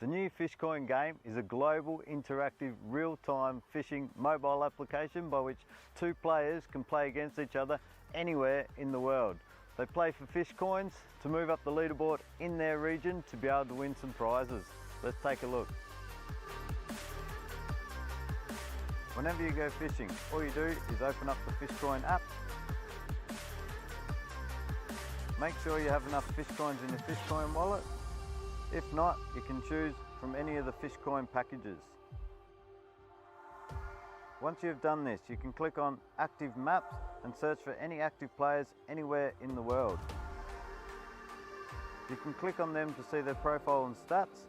The new Fishcoin game is a global, interactive, real-time fishing mobile application by which two players can play against each other anywhere in the world. They play for fish coins to move up the leaderboard in their region to be able to win some prizes. Let's take a look. Whenever you go fishing, all you do is open up the Fishcoin app. Make sure you have enough fish coins in your Fishcoin wallet. If not, you can choose from any of the Fishcoin packages. Once you've done this, you can click on Active Maps and search for any active players anywhere in the world. You can click on them to see their profile and stats.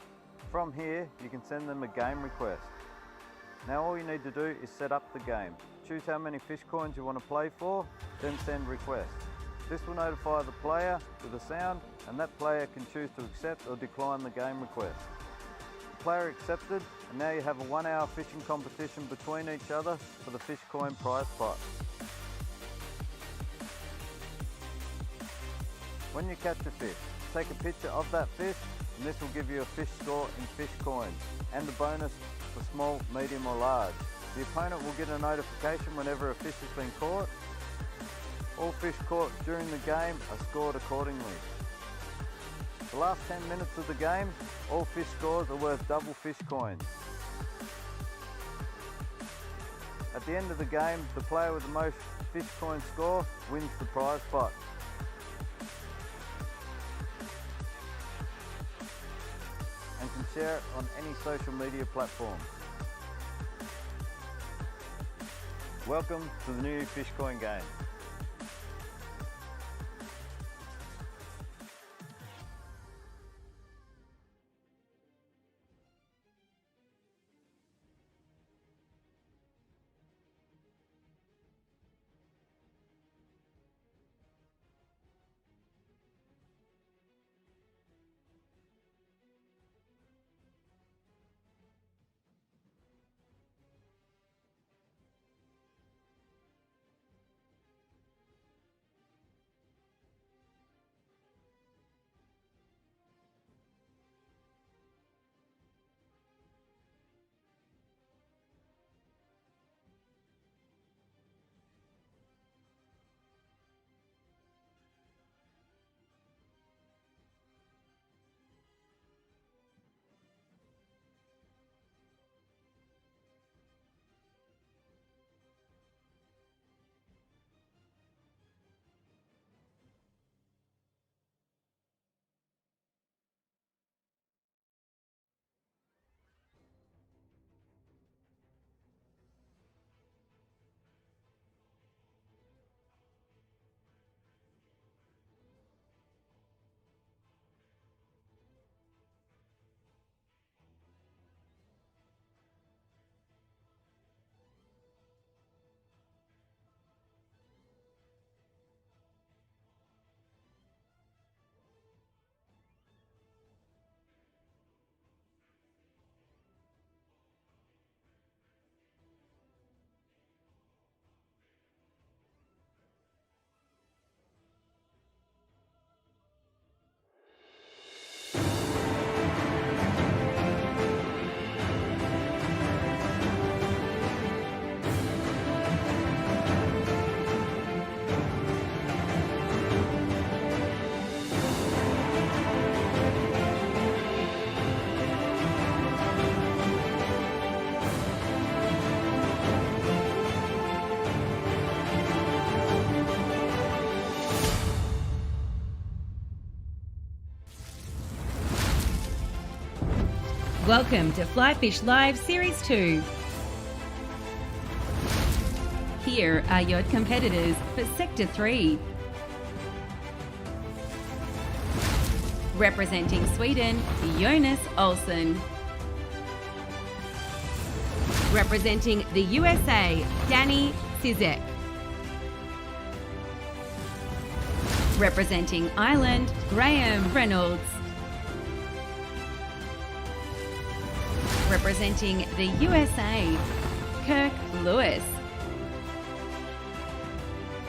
From here, you can send them a game request. Now all you need to do is set up the game. Choose how many fish coins you want to play for, then send request. This will notify the player with a sound, and that player can choose to accept or decline the game request. The player accepted, and now you have a 1 hour fishing competition between each other for the Fishcoin prize pot. When you catch a fish, take a picture of that fish, and this will give you a fish score in Fishcoin and a bonus for small, medium or large. The opponent will get a notification whenever a fish has been caught. All fish caught during the game are scored accordingly. The last 10 minutes of the game, all fish scores are worth double fish coins. At the end of the game, the player with the most fish coin score wins the prize pot. And can share it on any social media platform. Welcome to the new Fishcoin game. Welcome to Fly Fish Live Series 2. Here are your competitors for Sector 3. Representing Sweden, Jonas Olsson. Representing the USA, Danny Cizek. Representing Ireland, Graham Reynolds. Representing the USA, Kirk Lewis.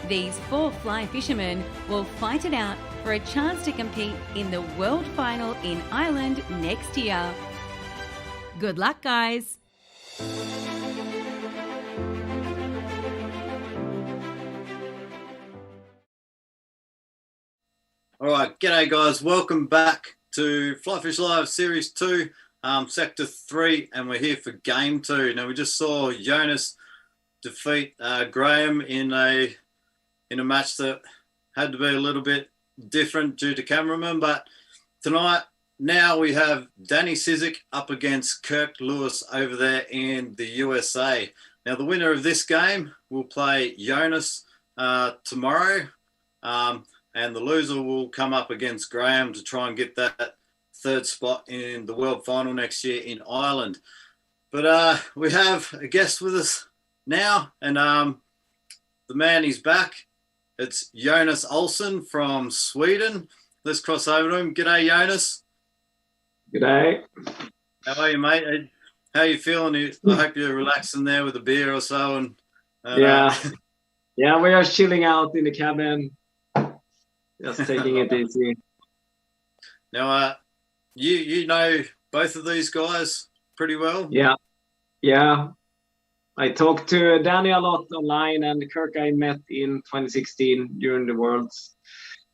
These 4 fly fishermen will fight it out for a chance to compete in the World Final in Ireland next year. Good luck, guys. All right, g'day guys. Welcome back to Fly Fish Live Series 2, Sector 3, and we're here for Game 2. Now, we just saw Jonas defeat Graham in a match that had to be a little bit different due to cameraman, but tonight, now we have Danny Cizek up against Kirk Lewis over there in the USA. Now, the winner of this game will play Jonas tomorrow, and the loser will come up against Graham to try and get that third spot in the World Final next year in Ireland. But we have a guest with us now, and the man is back. It's Jonas Olsson from Sweden. Let's cross over to him. G'day, Jonas. G'day. How are you, mate? How are you feeling? I hope you're relaxing there with a beer or so. And yeah, we are chilling out in the cabin, just taking it easy. Now, you know both of these guys pretty well. Yeah. I talked to Danny a lot online, and Kirk I met in 2016 during the Worlds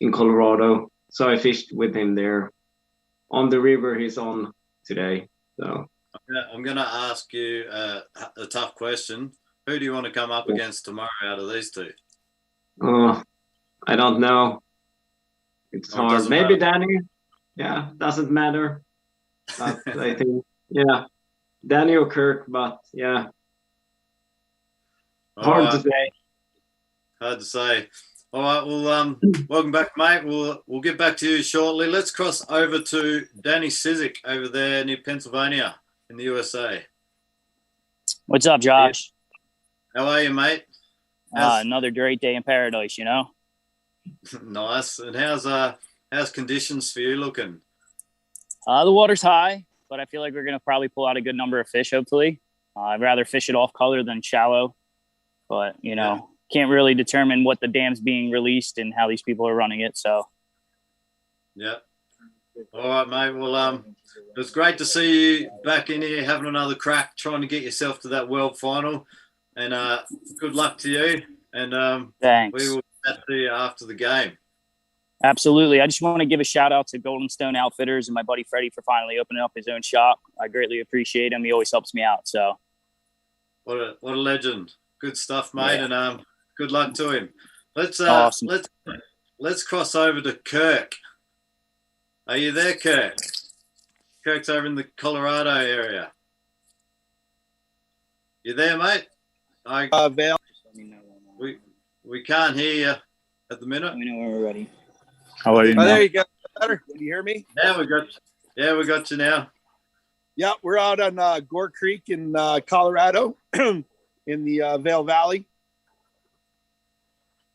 in Colorado. So I fished with him there on the river he's on today. So I'm going to ask you a tough question. Who do you want to come up against tomorrow out of these two? Oh, I don't know. It's hard. Maybe matter. Danny. Yeah, doesn't matter. But I think, Danny or Kirk, but yeah. Hard to say. Hard to say. All right, well, welcome back, mate. We'll get back to you shortly. Let's cross over to Danny Cizek over there near Pennsylvania in the USA. What's up, Josh? How are you, mate? Another great day in paradise, you know? Nice. And how's conditions for you looking? The water's high, but I feel like we're going to probably pull out a good number of fish, hopefully. I'd rather fish it off color than shallow. But, can't really determine what the dam's being released and how these people are running it. So, yeah. All right, mate. Well, it was great to see you back in here having another crack, trying to get yourself to that World Final. And good luck to you. And thanks. We will chat to you after the game. Absolutely. I just want to give a shout out to Golden Stone Outfitters and my buddy Freddie for finally opening up his own shop. I greatly appreciate him. He always helps me out. So, what a legend. Good stuff, mate, and good luck to him. Let's cross over to Kirk. Are you there, Kirk? Kirk's over in the Colorado area. You there, mate? Vale. We can't hear you at the minute. Let me know when we're ready. How are you? Oh, there you go. Better. Can you hear me? Now we got you now. Yeah, we're out on Gore Creek in Colorado. In the Vail Valley.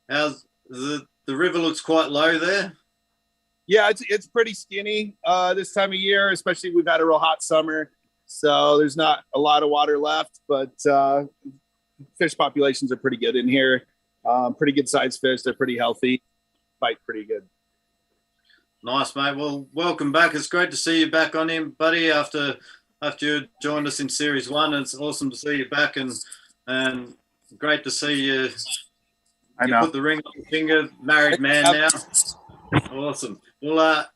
How's the river looks quite low there? Yeah, it's pretty skinny this time of year, especially we've had a real hot summer. So there's not a lot of water left, but fish populations are pretty good in here. Pretty good sized fish. They're pretty healthy. Fight pretty good. Nice, mate. Well, welcome back. It's great to see you back on him, buddy, after you joined us in Series 1. It's awesome to see you back and great to see you. I know. Put the ring on your finger, married man now. Awesome. We'll let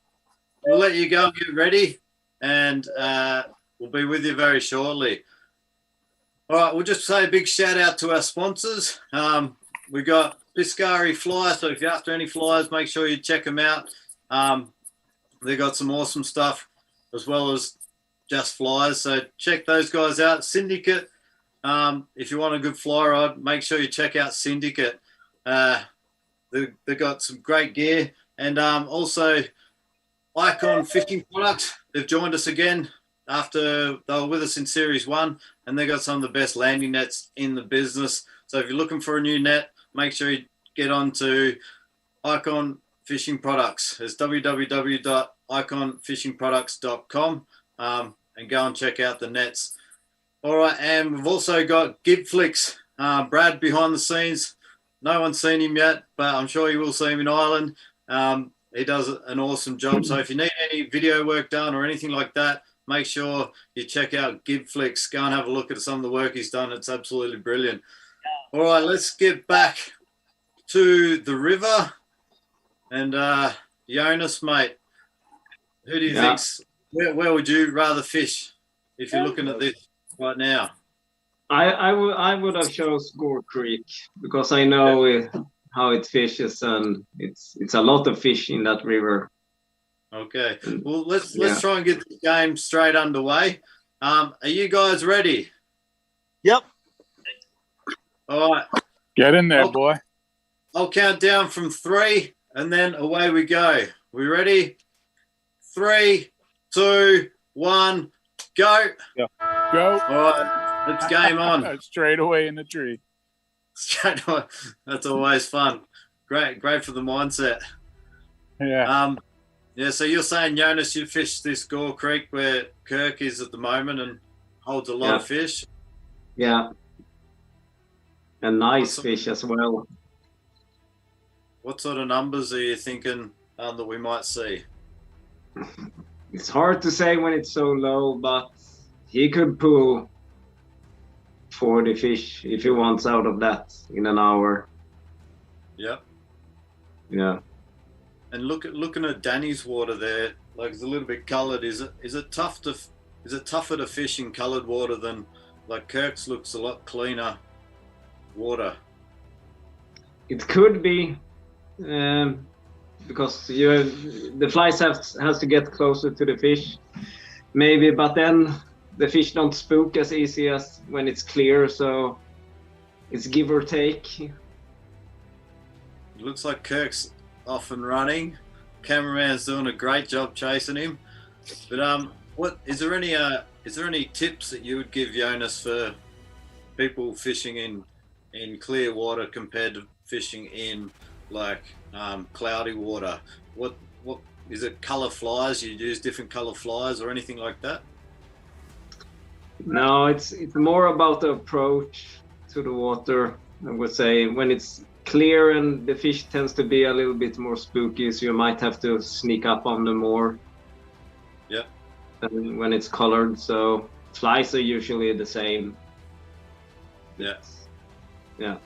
you go and get ready, and we'll be with you very shortly. All right, we'll just say a big shout out to our sponsors. We got Piscari Fly, so if you're after any flies, make sure you check them out. They got some awesome stuff as well as just flies, so check those guys out. Syndicate. If you want a good fly rod, make sure you check out Syndicate. They've got some great gear. And also Icon Fishing Products. They've joined us again after they were with us in Series 1, and they got some of the best landing nets in the business. So if you're looking for a new net, make sure you get on to Icon Fishing Products. It's www.iconfishingproducts.com and go and check out the nets. All right, and we've also got Gibflix, Brad behind the scenes. No one's seen him yet, but I'm sure you will see him in Ireland. He does an awesome job. So if you need any video work done or anything like that, make sure you check out Gibflix. Go and have a look at some of the work he's done. It's absolutely brilliant. All right, let's get back to the river. And Jonas, mate, who do you think's where would you rather fish if you're looking at this right now? I would have chose Gore Creek because I know how it fishes, and it's a lot of fish in that river. Okay, well let's try and get the game straight underway. Are you guys ready? Yep. All right. Get in there, boy. I'll count down from 3, and then away we go. We ready? 3, 2, 1, go. Yeah. Go. All right, it's game on. Straight away in the tree. Straight away. That's always fun. Great for the mindset. Yeah. Yeah, so you're saying, Jonas, you fished this Gore Creek where Kirk is at the moment and holds a lot of fish? Yeah. And nice fish as well. What sort of numbers are you thinking that we might see? It's hard to say when it's so low, but he could pull 40 fish if he wants out of that in an hour. Yep. Yeah. And looking at Danny's water there, like it's a little bit coloured. Is it tougher to fish in coloured water than like Kirk's? Looks a lot cleaner water. It could be, because the flies has to get closer to the fish, maybe. But then the fish don't spook as easy as when it's clear. So it's give or take. It looks like Kirk's off and running. Cameraman's doing a great job chasing him. But what is there any tips that you would give, Jonas, for people fishing in clear water compared to fishing in like cloudy water? What is it? Color flies? You use different color flies or anything like that? No, it's more about the approach to the water. I would say when it's clear and the fish tends to be a little bit more spooky, so you might have to sneak up on them more. Yeah. Than when it's colored. So flies are usually the same. Yeah. Yeah.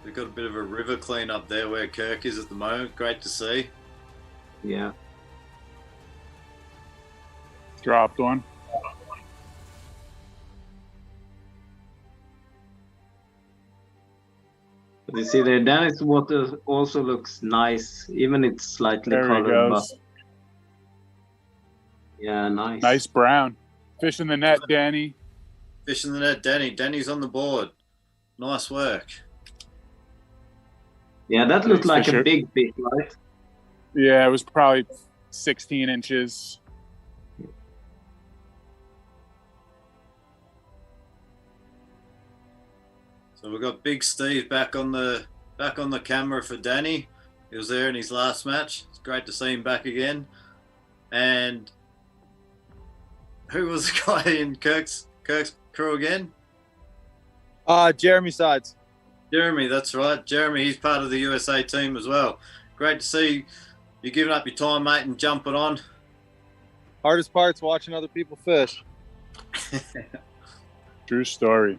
We've got a bit of a river clean up there where Kirk is at the moment. Great to see. Yeah. Dropped one. You see there, Danny's water also looks nice, even it's slightly There he colored. But goes. yeah, nice. Nice brown. Fish in the net, Danny. Fish in the net, Danny. Danny's on the board. Nice work. Yeah, that looked like Fisher. a big fish, right? Yeah, it was probably 16 inches. So we've got Big Steve back on the camera for Danny. He was there in his last match. It's great to see him back again. And who was the guy in Kirk's crew again? Jeremy Sides. Jeremy, that's right. Jeremy, he's part of the USA team as well. Great to see you giving up your time, mate, and jumping on. Hardest part's watching other people fish. True story.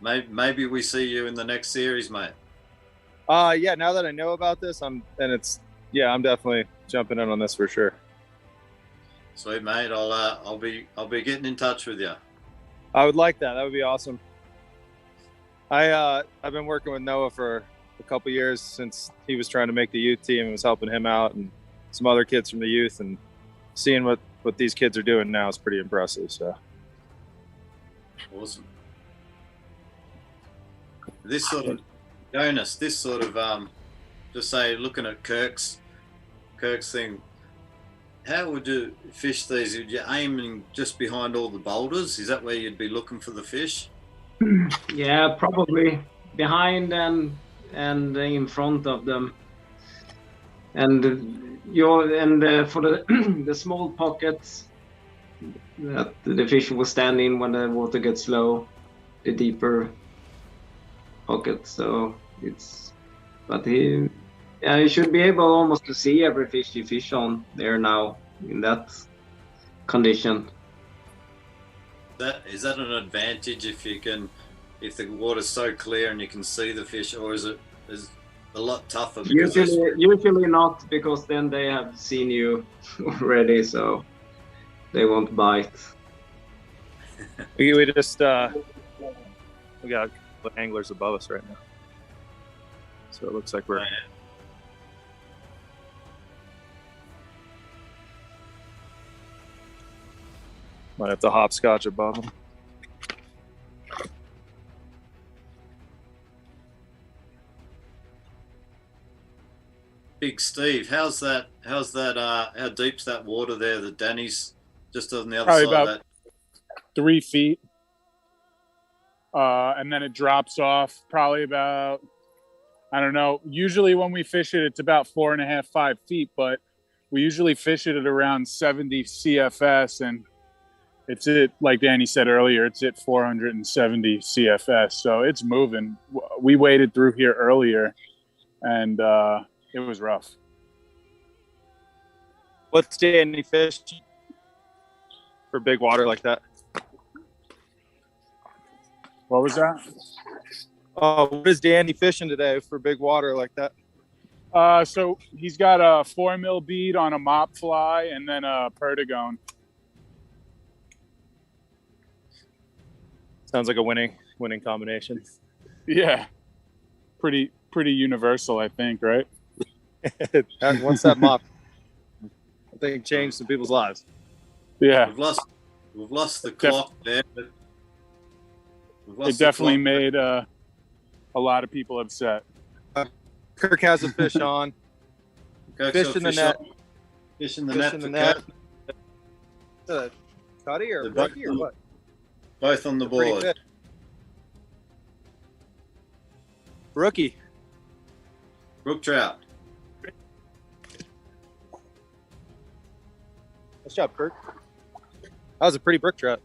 Maybe we see you in the next series, mate. Yeah, now that I know about this, I'm definitely jumping in on this for sure. Sweet, mate. I'll be getting in touch with you. I would like that. That would be awesome. I've been working with Noah for a couple years since he was trying to make the youth team and was helping him out and some other kids from the youth, and seeing what these kids are doing now is pretty impressive. So awesome. This sort of Jonas, just say looking at Kirk's thing, how would you fish these? Would you aiming just behind all the boulders? Is that where you'd be looking for the fish? Yeah, probably behind and in front of them. And for the small pockets that the fish will stand in when the water gets low, the deeper pockets. So it's But he should be able almost to see every fish you fish on there now in that condition. Is that an advantage if the water's so clear and you can see the fish, or is a lot tougher? Usually not, because then they have seen you already, so they won't bite. we just we got anglers above us right now, so it looks like we're. Might have to hopscotch above them. Big Steve, how deep's that water there? The Danny's just on the other Probably side about of that. 3 feet. And then it drops off probably about, I don't know. Usually when we fish it, it's about 4.5, 5 feet, but we usually fish it at around 70 CFS, and it's like Danny said earlier, it's at 470 CFS. So it's moving. We waded through here earlier, and it was rough. What's Danny fish for big water like that? What was that? What is Danny fishing today for big water like that? So he's got a 4 mil bead on a mop fly and then a perdigone. Sounds like a winning combination. Yeah, pretty universal, I think, right? Once that mop, I think, changed some people's lives. Yeah, we've lost the clock there. It definitely made a lot of people upset. Kirk has a fish on. Fish in the net. Fish in the net. Cuddy or rookie or what? Both on the board. Rookie. Brook trout. Nice job, Kirk. That was a pretty brook trout.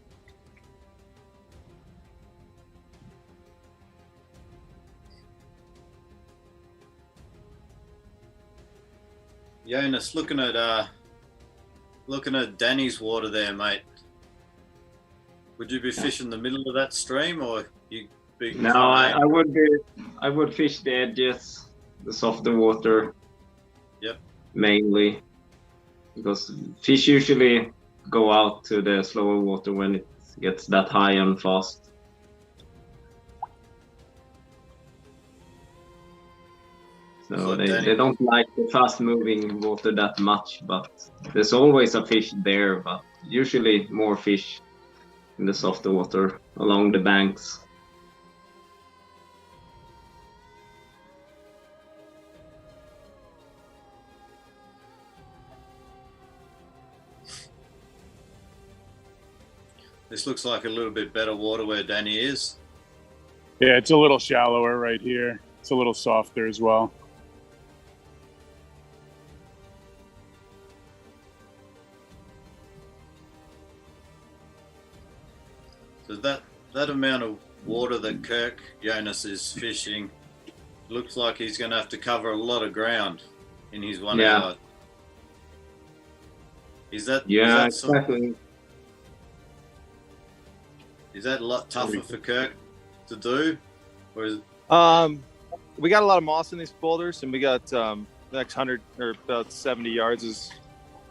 Jonas, looking at Danny's water there, mate. Would you be fishing the middle of that stream, or you be? No, I would fish the edges, the softer water. Yep. Mainly, because fish usually go out to the slower water when it gets that high and fast. So they don't like the fast-moving water that much, but there's always a fish there, but usually more fish in the softer water along the banks. This looks like a little bit better water where Danny is. Yeah, it's a little shallower right here. It's a little softer as well. So that amount of water that Kirk Jonas is fishing, looks like he's going to have to cover a lot of ground in his 1 hour. Exactly. Is that a lot tougher for Kirk to do, or is it? We got a lot of moss in these boulders, and we got the next 100 or about 70 yards is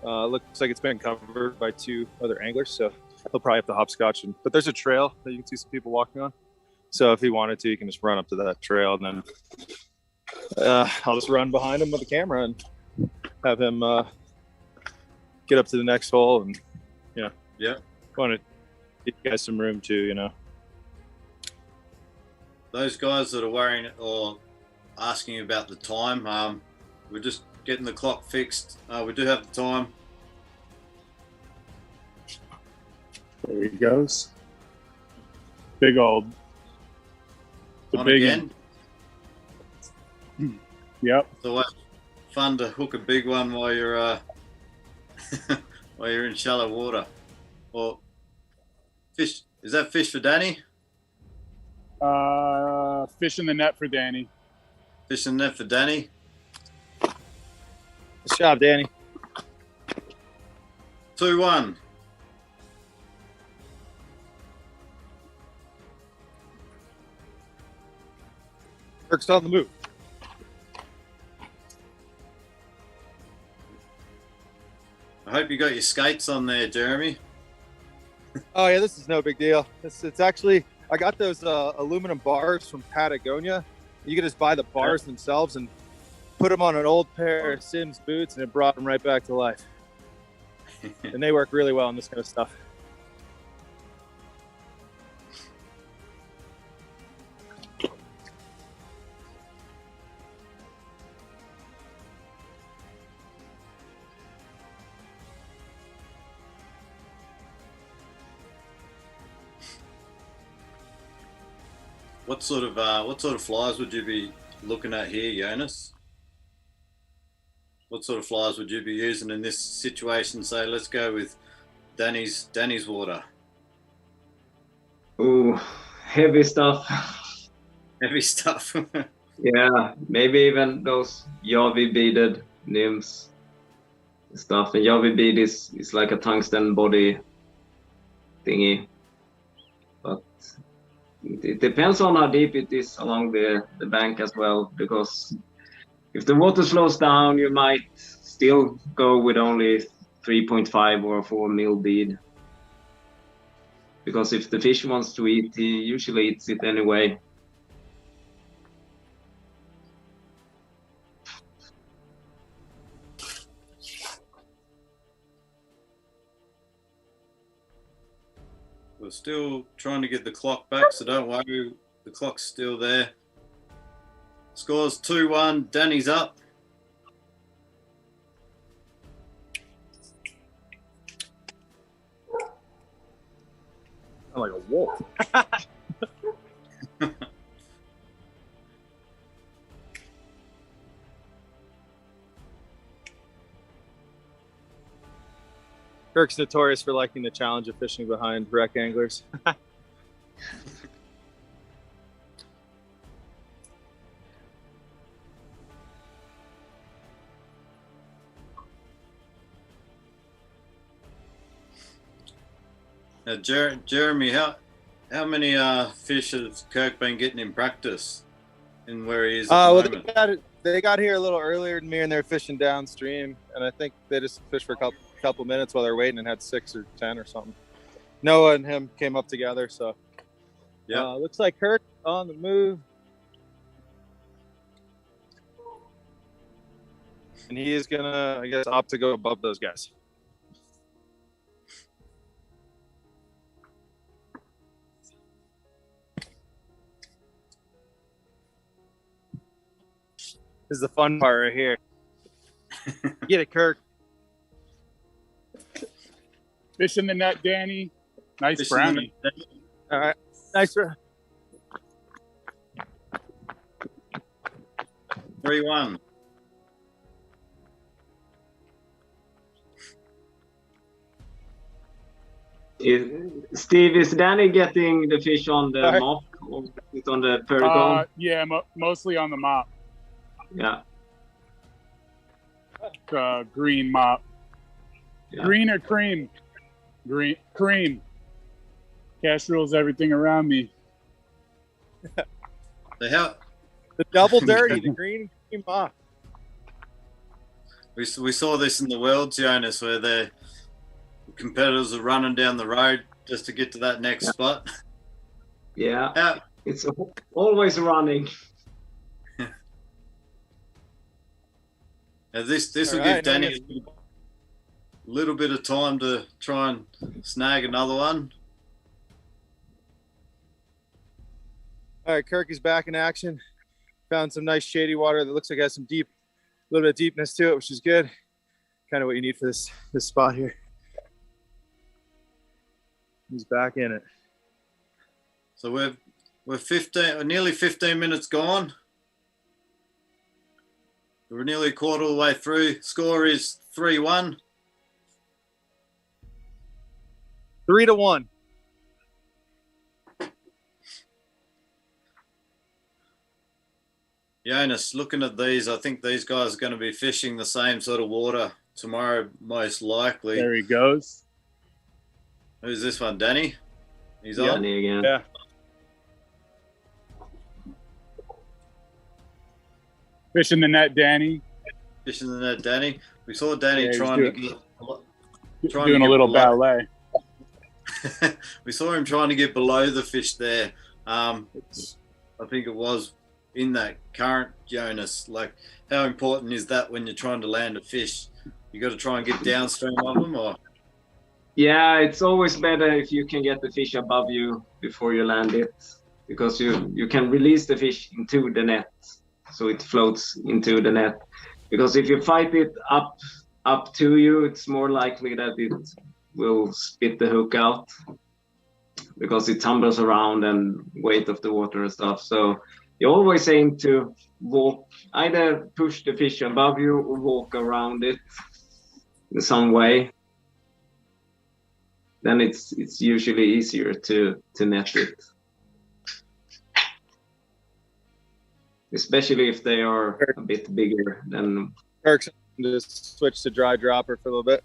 looks like it's been covered by 2 other anglers, so he'll probably have to hopscotch. But there's a trail that you can see some people walking on, so if he wanted to, he can just run up to that trail, and then I'll just run behind him with the camera and have him get up to the next hole, and want to give you guys some room too, you know. Those guys that are worrying or asking about the time, we're just getting the clock fixed. We do have the time. There he goes. Big old. The On big again. Yep. So fun to hook a big one while you're while you're in shallow water. Or fish? Is that fish for Danny? Fish in the net for Danny. Fishing net for Danny. Nice job, Danny. 2-1. Kirk's on the move. I hope you got your skates on there, Jeremy. Oh yeah, this is no big deal. It's actually, I got those aluminum bars from Patagonia. You can just buy the bars themselves and put them on an old pair of Sims boots, and it brought them right back to life. And they work really well on this kind of stuff. What sort of flies would you be looking at here, Jonas? What sort of flies would you be using in this situation? Say, let's go with Danny's water. Ooh, heavy stuff. Heavy stuff. Yeah, maybe even those Yavi beaded nymphs stuff. And Yavi bead is like a tungsten body thingy. But it depends on how deep it is along the bank as well, because if the water slows down, you might still go with only 3.5 or 4 mil bead. Because if the fish wants to eat, he usually eats it anyway. We're still trying to get the clock back, so don't worry, the clock's still there. Scores 2-1, Danny's up. I'm like a wolf. Kirk's notorious for liking the challenge of fishing behind wreck anglers. Now, Jeremy, how many fish has Kirk been getting in practice in where he is at the moment? They got here a little earlier than me, and they're fishing downstream, and I think they just fished for a couple minutes while they're waiting and had 6 or 10 or something. Noah and him came up together, so yeah. Looks like Kirk on the move, and he is gonna, I guess, opt to go above those guys. This is the fun part right here. Get it, Kirk. Fish in the net, Danny. Nice brownie. All right. Nice. 3-1. Steve, is Danny getting the fish on the mop or is it on the vertical? Yeah, mostly on the mop. Yeah. Green mop. Yeah. Green or cream? Cream. Cash rules everything around me. The double dirty, the green mop. We saw this in the Worlds, Jonas, where the competitors are running down the road just to get to that next spot. Yeah. It's always running. Now this will give Danny a little bit of time to try and snag another one. All right, Kirk is back in action. Found some nice shady water that looks like it has some a little bit of deepness to it, which is good. Kind of what you need for this spot here. He's back in it. So we're nearly 15 minutes gone. We're nearly a quarter of the way through. Score is 3-1. 3-1. Jonas, looking at these, I think these guys are going to be fishing the same sort of water tomorrow, most likely. There he goes. Who's this one, Danny? He's on. Danny again. Yeah. Fishing the net, Danny. Fishing the net, Danny. We saw Danny Yeah, trying to get Doing a little ballet. We saw him trying to get below the fish there. I think it was in that current, Jonas. Like, how important is that when you're trying to land a fish? You got to try and get downstream of them, or? Yeah, it's always better if you can get the fish above you before you land it, because you can release the fish into the net, so it floats into the net. Because if you fight it up to you, it's more likely that it will spit the hook out, because it tumbles around and weight of the water and stuff. So you always aim to walk, either push the fish above you or walk around it in some way. Then it's usually easier to net it. Especially if they are a bit bigger than... Kirk's just switch to dry dropper for a little bit.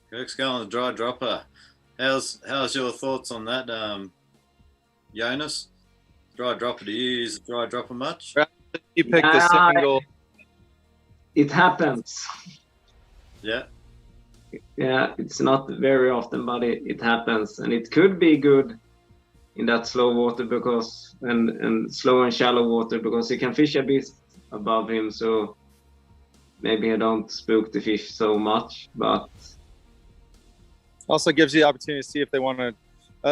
Kirk's going to dry dropper. How's your thoughts on that, Jonas? Dry dropper, do you use dry dropper much? You picked the single. It happens. Yeah. Yeah, it's not very often, but it happens. And it could be good in that slow water, because and slow and shallow water, because you can fish a bit above him, so maybe I don't spook the fish so much, but Also gives you the opportunity to see if they want to.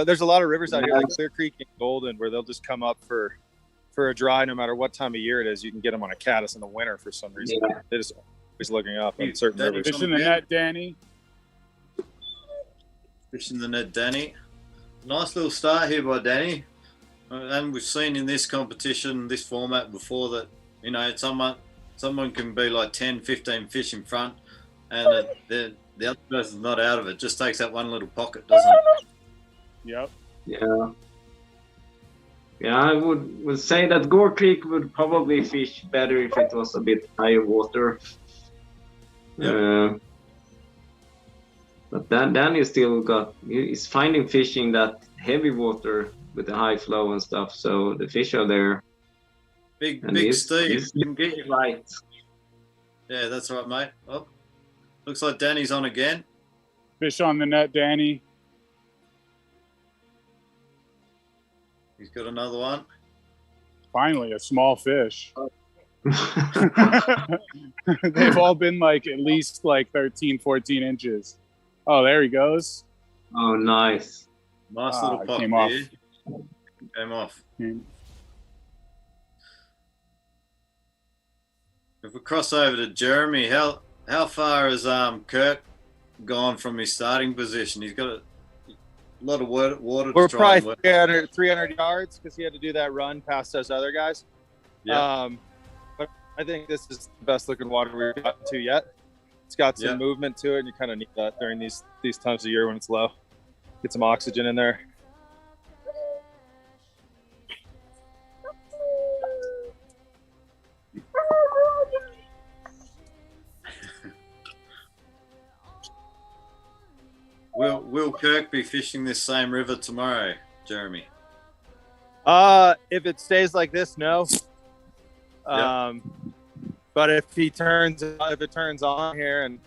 There's a lot of rivers out here like Clear Creek and Golden where they'll just come up for a dry no matter what time of year it is. You can get them on a caddis in the winter for some reason. Yeah. They're just always looking up on certain rivers. Fishing the net, Danny. Fishing the net, Danny. Nice little start here by Danny. And we've seen in this competition, this format before, that, you know, someone can be like 10, 15 fish in front, and the other person's not out of it. Just takes that one little pocket, doesn't it? Yep. yeah. Yeah, I would say that Gore Creek would probably fish better if it was a bit higher water. Yep. But then he's finding fish in that heavy water with the high flow and stuff. So the fish are there. Big And Steve. He's get you right. Yeah, that's right, mate. Oh, looks like Danny's on again. Fish on the net, Danny. He's got another one. Finally, a small fish. They've all been like at least like 13, 14 inches. Oh, there he goes. Oh, nice. Nice little pop came off. here. Came off. If we cross over to Jeremy, how far has Kirk gone from his starting position? He's got a lot of water We're to try and probably work. 300 yards because he had to do that run past those other guys. Yeah. But I think this is the best looking water we've gotten to yet. It's got some movement to it, and you kind of need that during these times of year when it's low. Get some oxygen in there. Will Kirk be fishing this same river tomorrow, Jeremy? If it stays like this, no. But if it turns on here and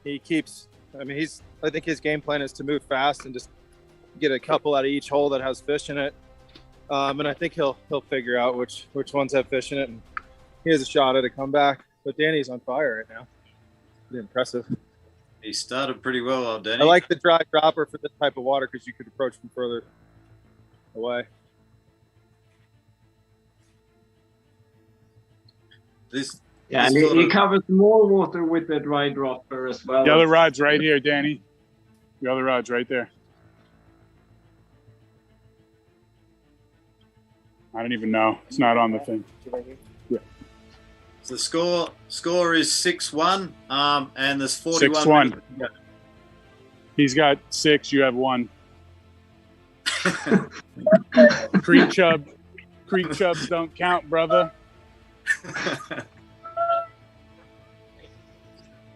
he keeps, I think his game plan is to move fast and just get a couple out of each hole that has fish in it. And I think he'll figure out which ones have fish in it, and he has a shot at a comeback. But Danny's on fire right now. Pretty impressive. He started pretty well, Danny. I like the dry dropper for this type of water because you could approach from further away. And he covers more water with the dry dropper as well. The other rod's right here, Danny. The other rod's right there. I don't even know. It's not on the thing. Yeah. So the score is 6-1, and there's 41 6-1. minutes to go. He's got 6. You have 1. Creek chubs don't count, brother.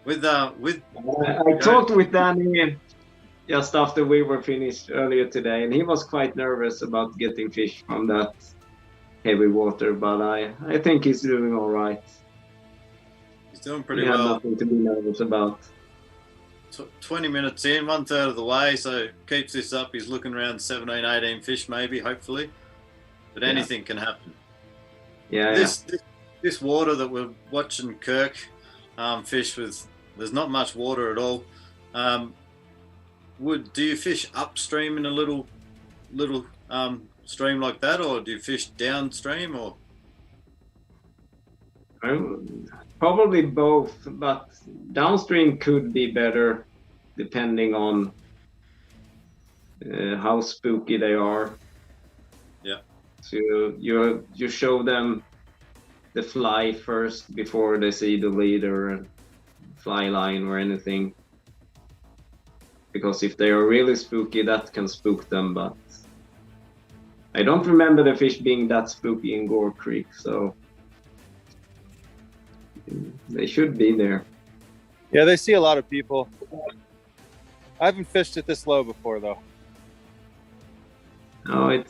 I talked with Danny just after we were finished earlier today, and he was quite nervous about getting fish from that heavy water, but I think he's doing all right. He's doing pretty He had well. nothing to be nervous about. 20 minutes in, 1/3 of the way, so keeps this up. He's looking around 17, 18 fish maybe, hopefully. But anything can happen. Yeah. This water that we're watching Kirk fish with, there's not much water at all. Do you fish upstream in a little stream like that, or do you fish downstream, or? Probably both, but downstream could be better depending on how spooky they are. Yeah. So you show them the fly first before they see the leader, fly line or anything. Because if they are really spooky, that can spook them, but I don't remember the fish being that spooky in Gore Creek, so they should be there. Yeah, they see a lot of people. I haven't fished it this low before, though. No,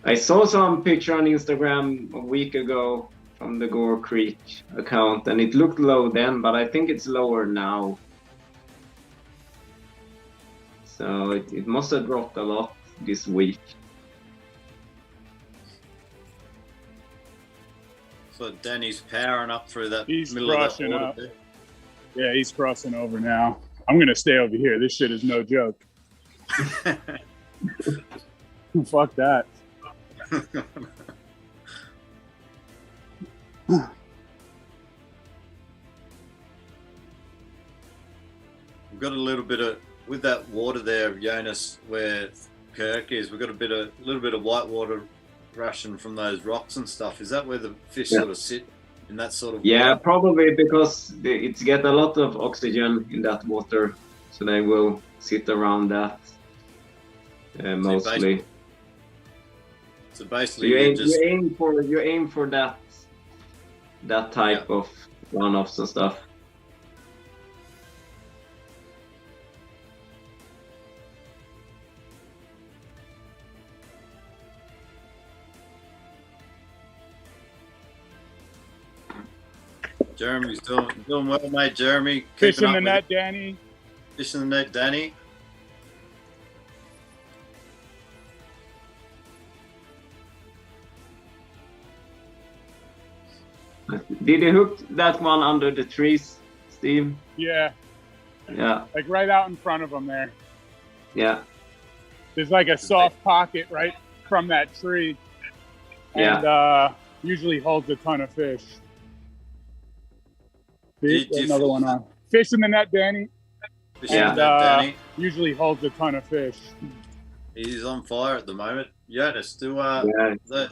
I saw some picture on Instagram a week ago from the Gore Creek account, and it looked low then, but I think it's lower now. So it must have dropped a lot this week. So Danny's powering up through that He's middle of that crossing water up. there. Yeah, he's crossing over now. I'm going to stay over here. This shit is no joke. Fuck that. We've got a little bit of, with that water there, Jonas, where Kirk is, we've got a little bit of white water rushing from those rocks and stuff. Is that where the fish sort of sit, in that sort of Yeah, water? probably because it's get a lot of oxygen in that water, so they will sit around that mostly. So So basically, you you aim for that type of runoffs and stuff. Jeremy's doing well, mate. Jeremy, Fish keeping in the up net, with Danny. it. Fish in the net, Danny. Did you hook that one under the trees, Steve? Yeah, Yeah, like right out in front of him there. yeah, There's like a soft pocket right from that tree. yeah. And usually holds a ton of fish. Do See, you another one on. Fish in the net, Danny. Fish Yeah. in the net, Danny. Usually holds a ton of fish. He's on fire at the moment. Jonas, Yeah.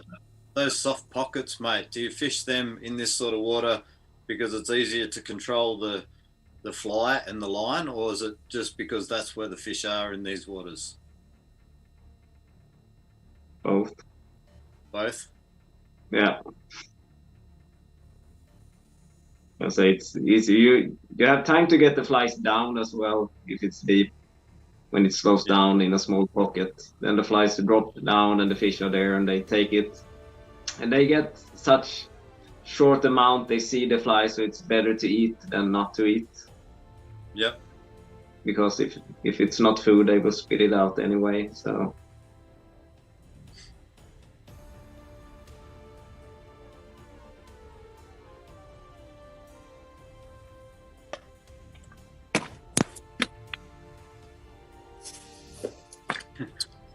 those soft pockets, mate, do you fish them in this sort of water because it's easier to control the fly and the line, or is it just because that's where the fish are in these waters? Both. Both? Yeah. I say it's easy. You have time to get the flies down as well if it's deep. When it slows down in a small pocket, then the flies drop down and the fish are there and they take it. And they get such short amount, they see the fly, so it's better to eat than not to eat. Yep. Because if it's not food, they will spit it out anyway. So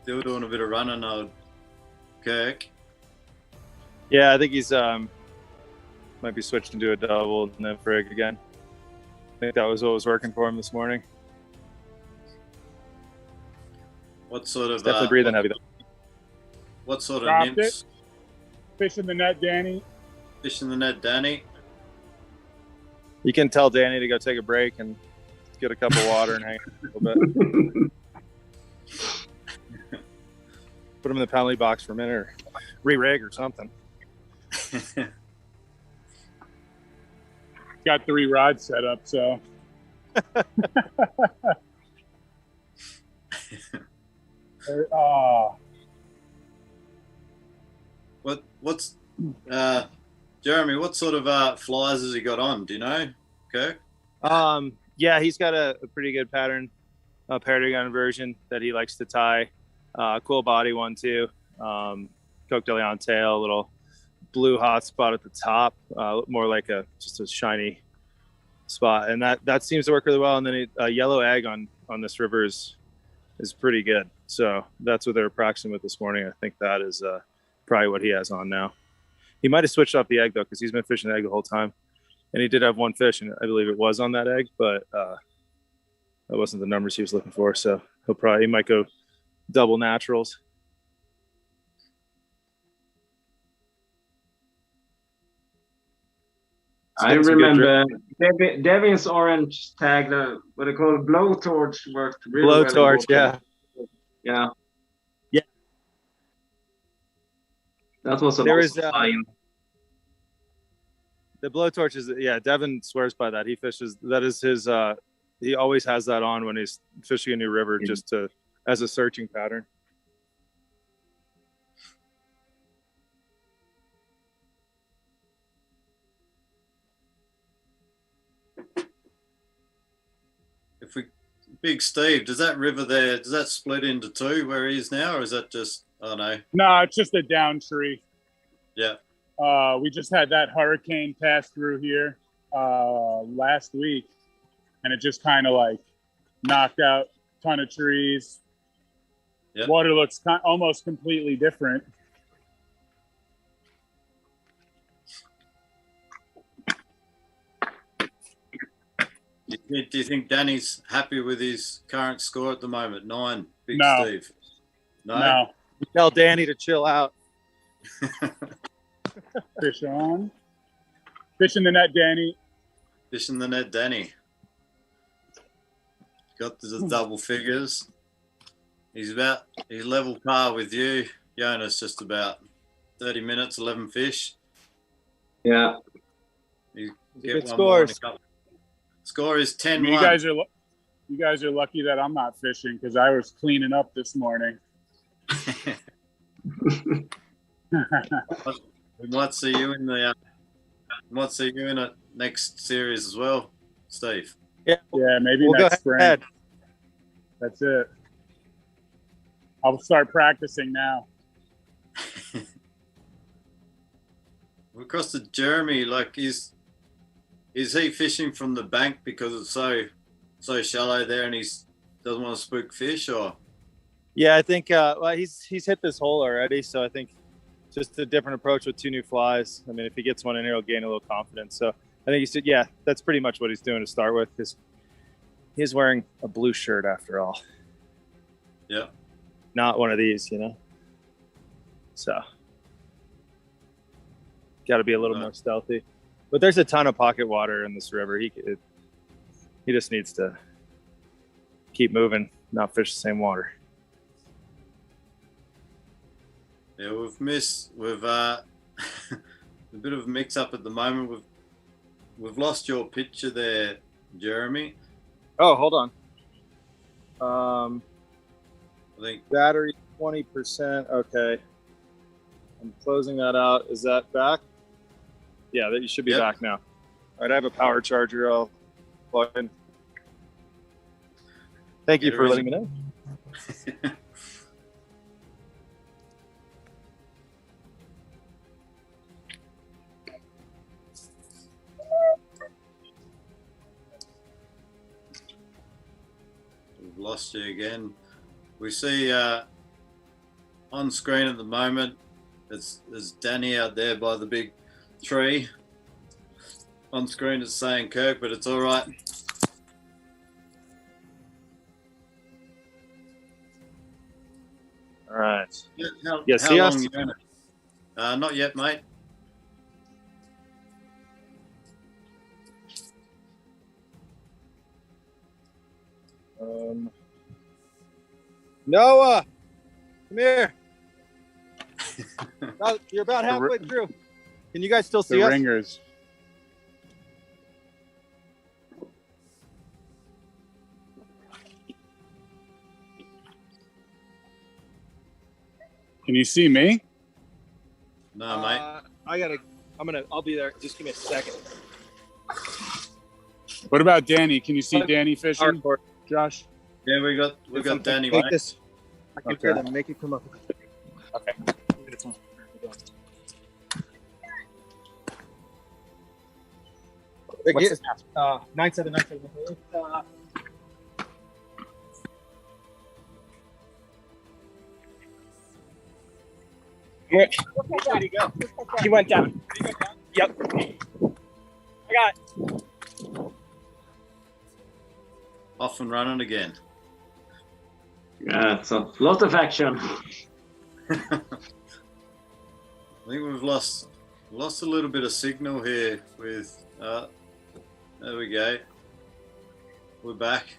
Still doing a bit of running, old Kirk. Yeah, I think he's might be switched into a double and then frig again. I think that was what was working for him this morning. What sort of Definitely breathing heavy though. what sort of Dropped nymphs? Fish in the net, Danny. Fish in the net, Danny. You can tell Danny to go take a break and get a cup of water and hang out a little bit. Put him in the penalty box for a minute or re-rig or something. got 3 rods set up, so. What's Jeremy? What sort of flies has he got on? Do you know, Kirk? Yeah, he's got a pretty good pattern, paragon version that he likes to tie. Cool body one too. Coke de Leon tail, a little blue hot spot at the top, more like just a shiny spot, and that seems to work really well. And then a yellow egg on this river is pretty good. So that's what they were practicing with this morning. I think that is probably what he has on now. He might have switched off the egg though, because he's been fishing the egg the whole time, and he did have one fish, and I believe it was on that egg, but that wasn't the numbers he was looking for. So he might go double naturals. I remember Devin's orange tag, what they call blowtorch, worked really well. Blowtorch, yeah. That was fine. The blowtorch is, Devin swears by that. He fishes, that is his, he always has that on when he's fishing a new river, just as a searching pattern. Big Steve, does that river there, does that split into two where he is now, or is that just, oh no? No, it's just a down tree. Yeah. We just had that hurricane pass through here last week, and it just kind of like knocked out a ton of trees. Yep. Water looks almost completely different. Do you think Danny's happy with his current score at the moment? 9, Big No. Steve. No. Tell Danny to chill out. Fish on. Fish in the net, Danny. Fish in the net, Danny. Got the double figures. He's level par with you. Jonas, just about 30 minutes, 11 fish. Yeah. You Good get one more in a scores. couple. Score is 10-1. You guys are lucky that I'm not fishing, because I was cleaning up this morning. We might see you in the next series as well, Steve. Yeah, maybe We'll next go spring. ahead. That's it. I'll start practicing now. Across to Jeremy, like is he fishing from the bank because it's so shallow there, and he doesn't want to spook fish, or? Yeah, I think he's hit this hole already, so I think just a different approach with 2 new flies. I mean, if he gets one in here, he'll gain a little confidence. So I think he said, yeah, that's pretty much what he's doing to start with. He's wearing a blue shirt after all. Yeah. Not one of these, So got to be a little more stealthy. But there's a ton of pocket water in this river. He just needs to keep moving, not fish the same water. Yeah, we've a bit of a mix up at the moment. We've lost your picture there, Jeremy. Oh, hold on. I think Battery 20%. Okay. I'm closing that out. Is that back? Yeah, that you should be back now. All right, I have a power charger. I'll plug in. Thank you for letting me know. we've lost you again. We see on screen at the moment, there's Danny out there by the big tree. On screen it's saying Kirk, but it's all right. All right. How see long us? you in it? Not yet, mate. Noah, come here. You're about halfway through. Can you guys still see The us? ringers. Can you see me? No, mate. I'll be there. Just give me a second. What about Danny? Can you see Danny fishing? Josh? Yeah, we got Danny, Take mate. this. I can Okay. fit him. Make it come up. Okay. What's this? 9797. Where'd he go? He went down. Yep. I got it. Off and running again. Yeah, it's a lot of action. I think we've lost a little bit of signal here with there we go. We're back.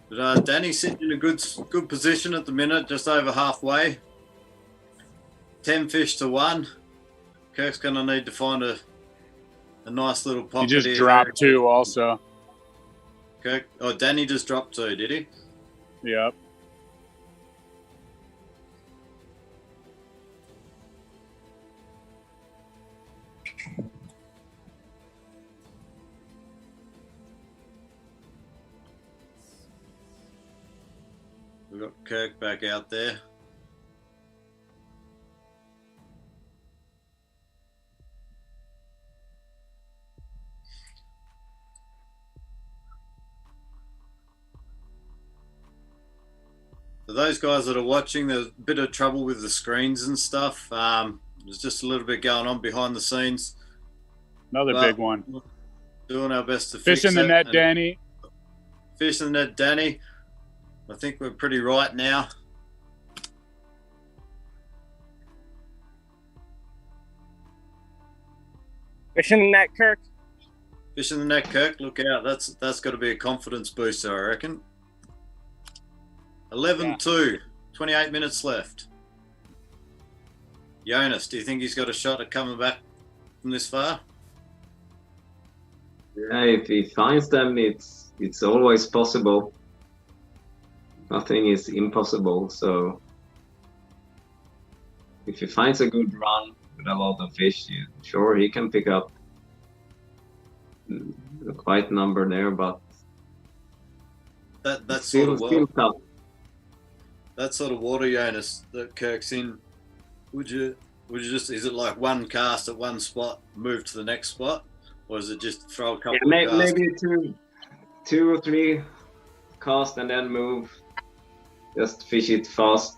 But Danny's sitting in a good position at the minute, just over halfway. 10 fish to 1. Kirk's gonna need to find a nice little pocket. He just here. dropped 2 also. Kirk, Danny just dropped 2, did he? Yep. We've got Kirk back out there. For those guys that are watching, there's a bit of trouble with the screens and stuff. There's just a little bit going on behind the scenes. Another But big one. Doing our best to Fish fix in the it. net, And Danny. Fish in the net, Danny. I think we're pretty right now. Fish in the net, Kirk. Fish in the net, Kirk. Look out. That's got to be a confidence booster, I reckon. 11-2. 28 minutes left. Jonas, do you think he's got a shot at coming back from this far? Yeah, if he finds them, it's always possible. Nothing is impossible. So if he finds a good run with a lot of fish, sure he can pick up a quite number there, but That's still tough. that sort of water, Jonas, that Kirk's in. Would you just, is it like one cast at one spot, move to the next spot, or is it just throw a couple of casts? Maybe two or three cast and then move. Just fish it fast.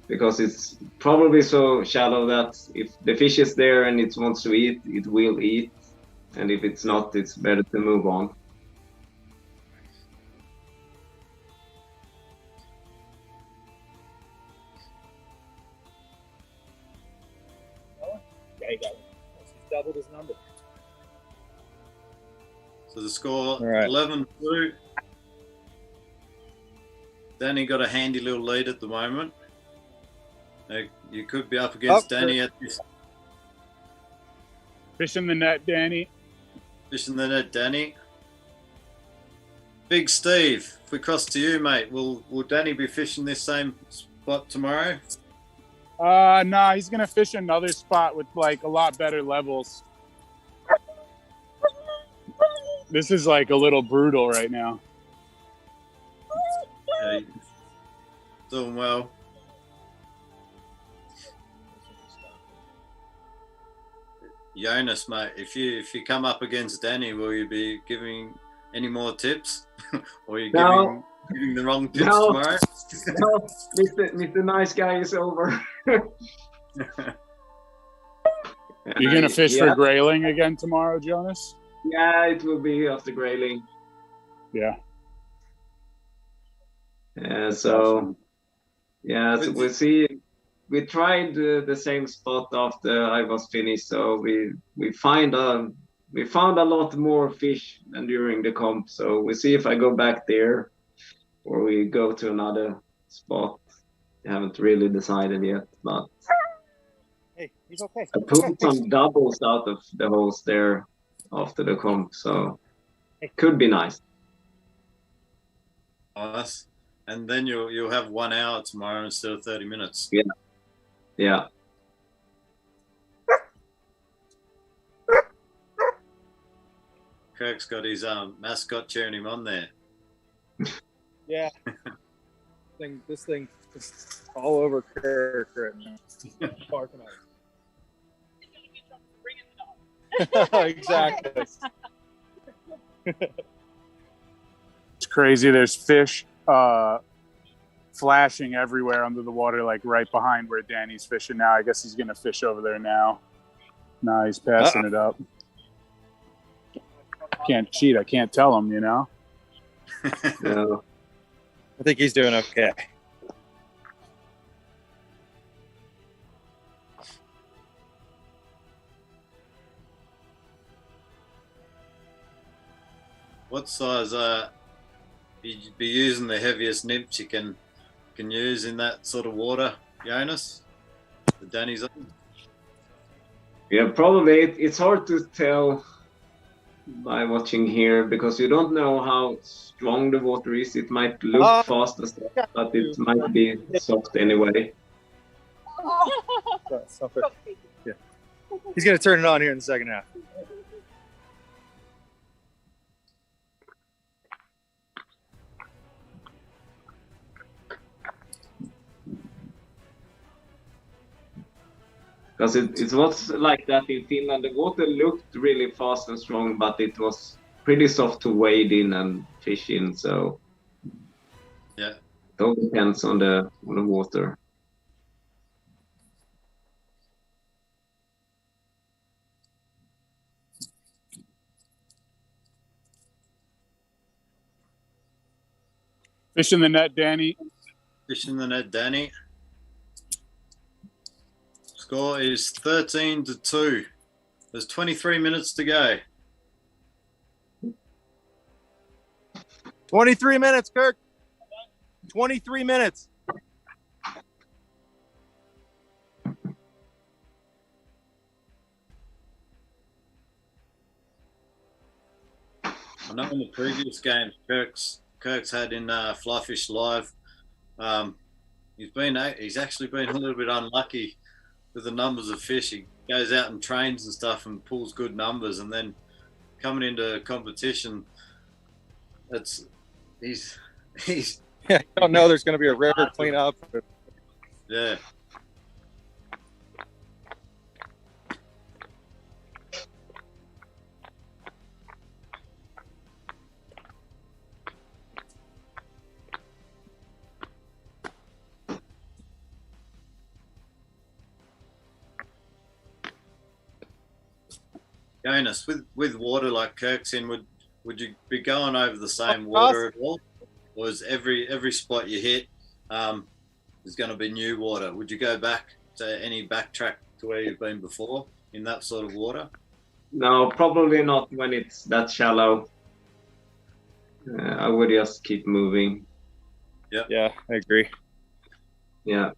Because it's probably so shallow that if the fish is there and it wants to eat, it will eat. And if it's not, it's better to move on. Yeah, he got it. He's doubled his number. So the score, All right. 11-2. Danny got a handy little lead at the moment. You could be up against Danny at this. Fish in the net, Danny. Fish in the net, Danny. Big Steve, if we cross to you, mate, will Danny be fishing this same spot tomorrow? Nah, he's gonna fish another spot with like a lot better levels. This is like a little brutal right now. Yeah, doing well. Jonas, mate, if you come up against Danny, will you be giving any more tips, or are you giving the wrong tips tomorrow? No, Mr. Nice Guy is over. You're gonna fish for grayling again tomorrow, Jonas? Yeah, it will be after grayling. Yeah. So we'll see. We tried the same spot after I was finished, so we found a lot more fish than during the comp. So we'll see if I go back there or we go to another spot. I haven't really decided yet, but Hey, he's okay. I pulled some doubles out of the holes there after the comp, so it could be nice. Nice. and then you'll have 1 hour tomorrow instead of 30 minutes. Yeah. Yeah. Kirk's got his mascot cheering him on there. Yeah. This thing is all over Kirk right now. Barking at him. Exactly. It's crazy. There's fish flashing everywhere under the water, like right behind where Danny's fishing now. I guess he's going to fish over there now. Nah, he's passing it up. Can't cheat. I can't tell him, you know? No. I think he's doing okay. What size you'd be using the heaviest nymphs you can use in that sort of water, Jonas? The Danny's on? Yeah, probably. It's hard to tell by watching here because you don't know how strong the water is. It might look fast as that, but it might be soft anyway. Yeah. He's going to turn it on here in the second half. Because it was like that in Finland. The water looked really fast and strong, but it was pretty soft to wade in and fish in. So yeah, it all depends on the water. Fish in the net, Danny. Fish in the net, Danny. Score is 13-2. There's 23 minutes to go. 23 minutes, Kirk. 23 minutes. I know in the previous game, Kirk's had in Fly Fish Live. He's actually been a little bit unlucky with the numbers of fish. He goes out and trains and stuff and pulls good numbers, and then coming into competition, he's Yeah, I don't know. There's going to be a river cleanup. Yeah. Jonas, with water like Kirk's in, would you be going over the same water at all? Or is every spot you hit is going to be new water? Would you go back to any backtrack to where you've been before in that sort of water? No, probably not when it's that shallow. I would just keep moving. Yeah, I agree. Yeah.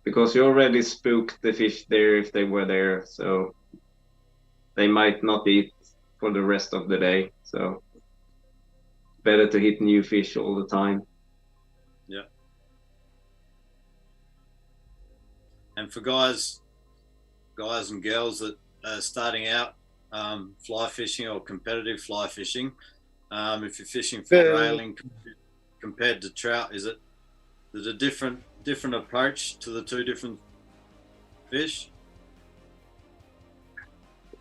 Because you already spooked the fish there if they were there, so they might not eat for the rest of the day. So better to hit new fish all the time. Yeah. And for guys and girls that are starting out fly fishing or competitive fly fishing, if you're fishing for grayling compared to trout, is it a different approach to the two different fish?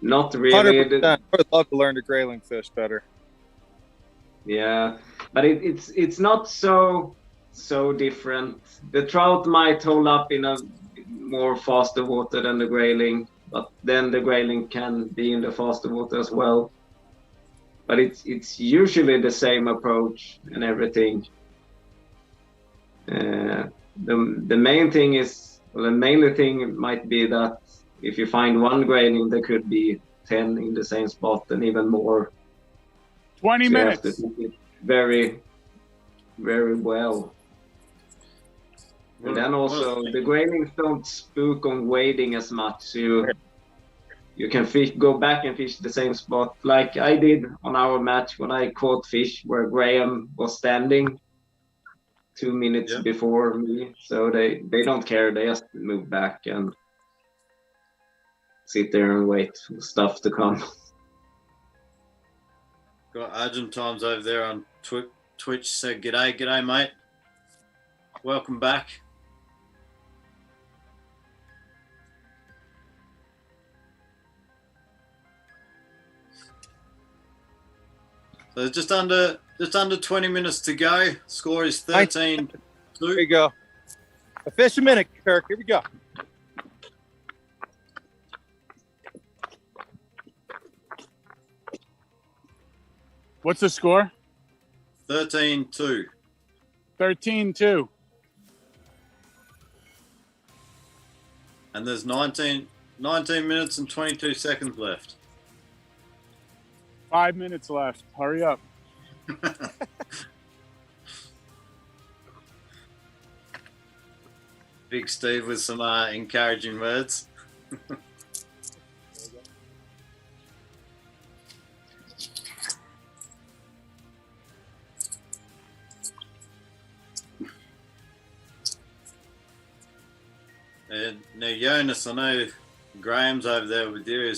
Not really. 100%. I would love to learn to grayling fish better. Yeah, but it's not so different. The trout might hold up in a more faster water than the grayling, but then the grayling can be in the faster water as well. But it's usually the same approach and everything. The main thing is, well, the mainly thing might be that if you find one grayling, there could be 10 in the same spot and even more. 20 minutes. You have to do it very, very well. And then also the graylings don't spook on wading as much. So you can go back and fish the same spot like I did on our match when I caught fish where Graham was standing. 2 minutes before me, so they don't care. They just move back and sit there and wait for stuff to come. Got Argentine's over there on Twitch. Said g'day mate. Welcome back. So just under 20 minutes to go. Score is 13-2. Here you go. A fish a minute, Kirk. Here we go. What's the score? 13-2. 13-2. And there's 19 minutes and 22 seconds left. 5 minutes left. Hurry up. Big Steve with some encouraging words. And now Jonas, I know Graham's over there with you.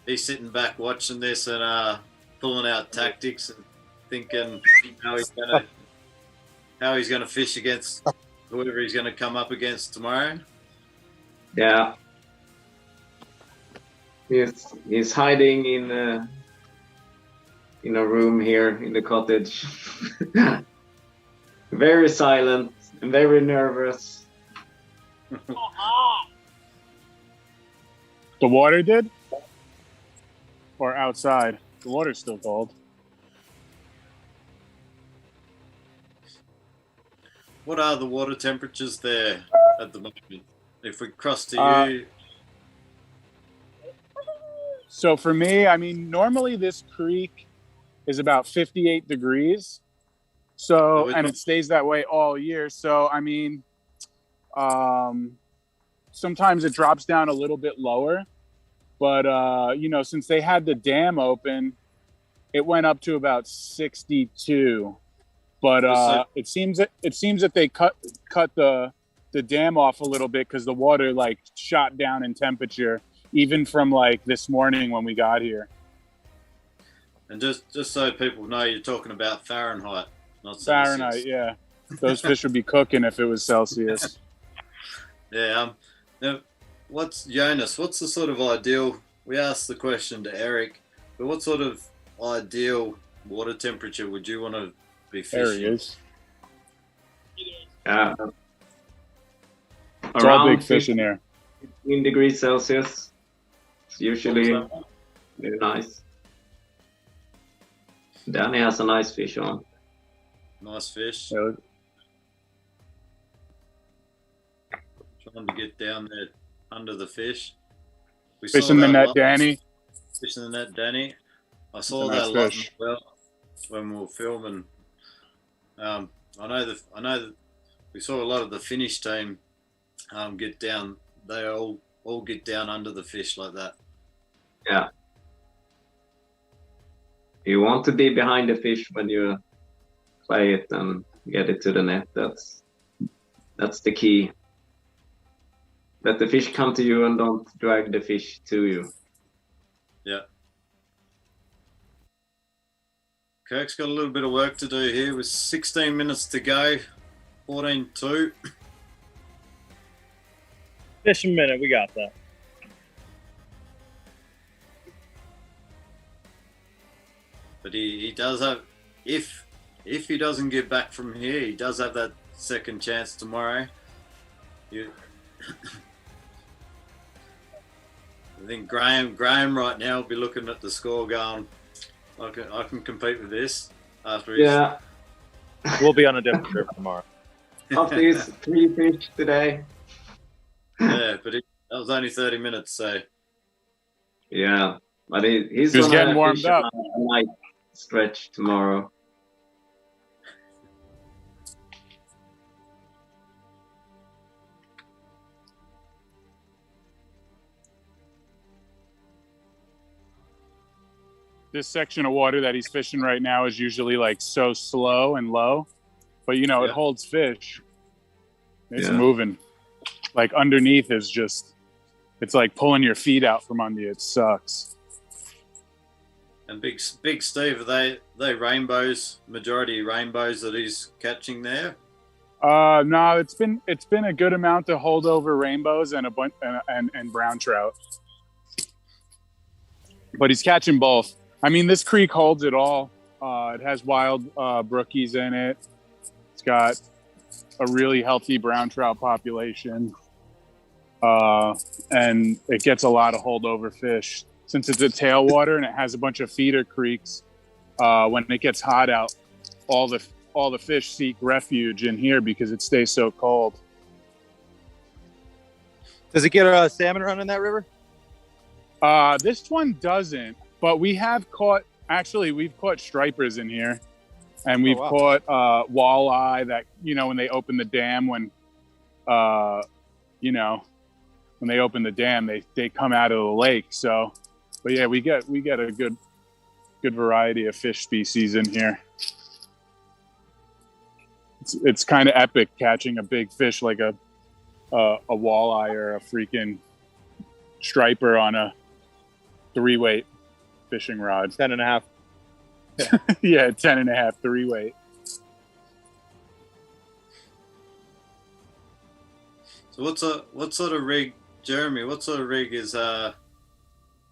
He's sitting back watching this and pulling out tactics and thinking how he's gonna fish against whoever he's gonna come up against tomorrow. Yeah. He's hiding in a room here in the cottage. Very silent and very nervous. The water did? Or outside? The water's still cold. What are the water temperatures there at the moment? If we cross to you. So for me, I mean, normally this creek is about 58 degrees. So, and it stays that way all year. So, I mean, sometimes it drops down a little bit lower, but you know, since they had the dam open, it went up to about 62. But it seems that they cut the dam off a little bit because the water like shot down in temperature even from like this morning when we got here. And just so people know, you're talking about Fahrenheit, not Celsius. Fahrenheit, yeah. Those fish would be cooking if it was Celsius. Yeah. Now, Jonas? What's the sort of ideal? We asked the question to Eric, but what sort of ideal water temperature would you want to be fishing? There he is. It's all big fish in there. 15 degrees Celsius. It's usually very nice. Danny has a nice fish on. Nice fish. Yeah. Trying to get down there under the fish. Fishing the net, Danny. Fishing the net, Danny. I saw nice that a lot fish. as well when we were filming. I know that we saw a lot of the Finnish team get down. They all get down under the fish like that. Yeah. You want to be behind the fish when you play it and get it to the net. That's the key. Let the fish come to you and don't drag the fish to you. Yeah. Kirk's got a little bit of work to do here with 16 minutes to go. 14-2. Fish a minute. We got that. But he does have, if he doesn't get back from here, he does have that second chance tomorrow. I think Graham right now will be looking at the score going, I can compete with this after his... Yeah. We'll be on a different trip tomorrow. After these 3 fish today. Yeah, but that was only 30 minutes, so... Yeah, but he's just getting warmed up. A night stretch tomorrow. This section of water that he's fishing right now is usually like so slow and low but you know, it Yeah. holds fish. It's Yeah. moving. Like underneath is just, it's like pulling your feet out from under you. It sucks. And Big Steve, are they rainbows? Majority rainbows that he's catching there. No, it's been a good amount of holdover rainbows and a bunch and brown trout. But he's catching both. I mean, this creek holds it all. It has wild brookies in it. It's got a really healthy brown trout population. And it gets a lot of holdover fish. Since it's a tailwater and it has a bunch of feeder creeks, when it gets hot out, all the fish seek refuge in here because it stays so cold. Does it get a salmon run in that river? This one doesn't, but we've caught stripers in here, and we've caught walleye that, you know, when they open the dam, when they open the dam, they come out of the lake. So, but yeah, we get a good variety of fish species in here. It's kind of epic catching a big fish like a walleye or a freaking striper on a 3-weight fishing rod. 10.5. Yeah, 10.5 3-weight. So what sort of rig, Jeremy? What sort of rig is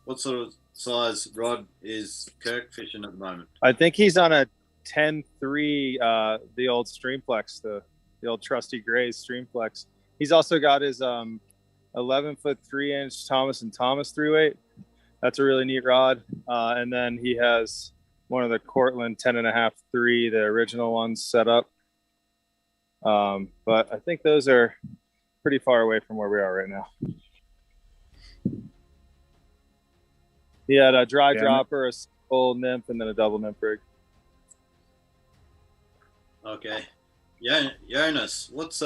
what sort of size rod is Kirk fishing at the moment? I think he's on a 10-3, the old Streamflex, the old trusty Gray's Streamflex. He's also got his 11-foot 3-inch Thomas and Thomas 3-weight. That's a really neat rod. And then he has one of the Cortland 10.5 3, the original ones set up. But I think those are pretty far away from where we are right now. He had a dry dropper, a full nymph, and then a double nymph rig. Okay. Yeah, Jonas, what's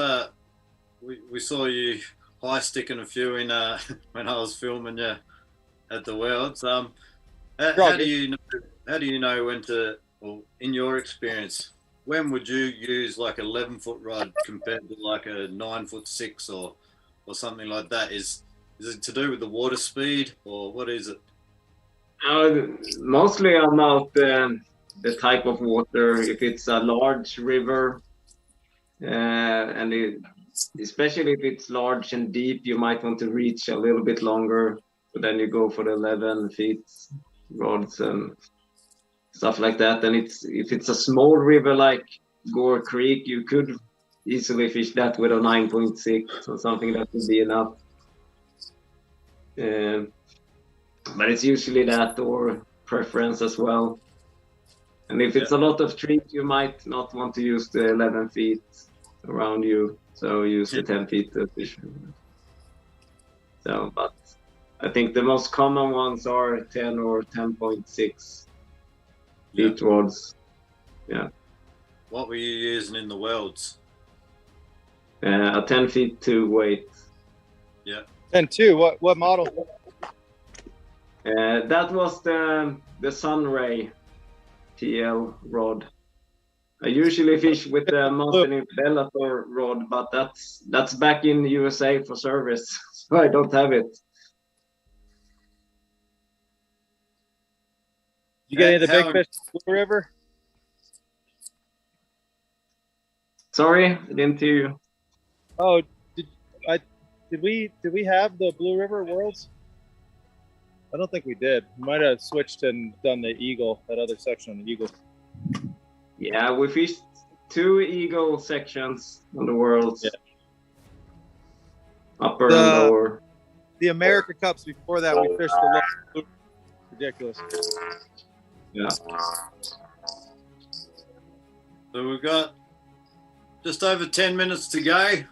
we saw you high sticking a few in when I was filming you at the Worlds. How do you know when to, or in your experience, when would you use like an 11-foot rod compared to like a 9'6" or something like that? Is it to do with the water speed, or what is it? Mostly about the type of water. If it's a large river, especially if it's large and deep, you might want to reach a little bit longer. So then you go for the 11 feet rods and stuff like that. And if it's a small river like Gore Creek, you could easily fish that with a 9.6 or something. That would be enough. But it's usually that or preference as well. And if it's a lot of trees, you might not want to use the 11 feet around you. So use the 10 feet to fish. So, but I think the most common ones are 10 or 10.6 feet rods. Yeah. What were you using in the Worlds? A 10 feet 2-weight. Yeah. 10-2. What model? That was the Sunray TL rod. I usually fish with the Mountain Bellator rod, but that's back in the USA for service, so I don't have it. You get any of the big fish in the river? Sorry, I didn't hear you. Oh, did we have the Blue River Worlds? I don't think we did. We might have switched and done the Eagle, that other section on the Eagle. Yeah, we fished 2 Eagle sections on the Worlds. Yeah. Upper and lower. The America Cups before that, we fished the lower. Ridiculous. Yeah. So we've got just over 10 minutes to go.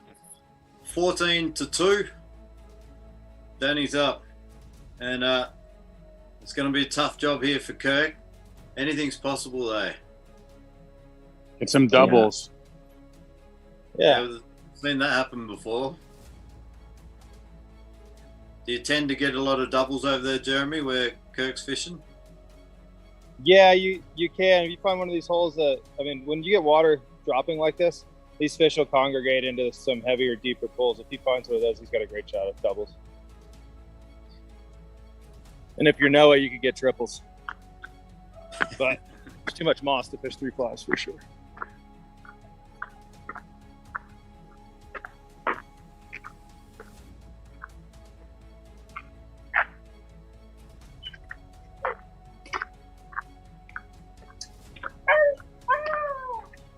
14-2. Danny's up. And it's going to be a tough job here for Kirk. Anything's possible, though. Get some doubles. Yeah. I've seen that happen before. Do you tend to get a lot of doubles over there, Jeremy, where Kirk's fishing? Yeah, you can. If you find one of these holes that, I mean, when you get water dropping like this, these fish will congregate into some heavier, deeper pools. If he finds one of those, he's got a great shot at doubles. And if you're Noah, you could get triples. But there's too much moss to fish 3 flies for sure.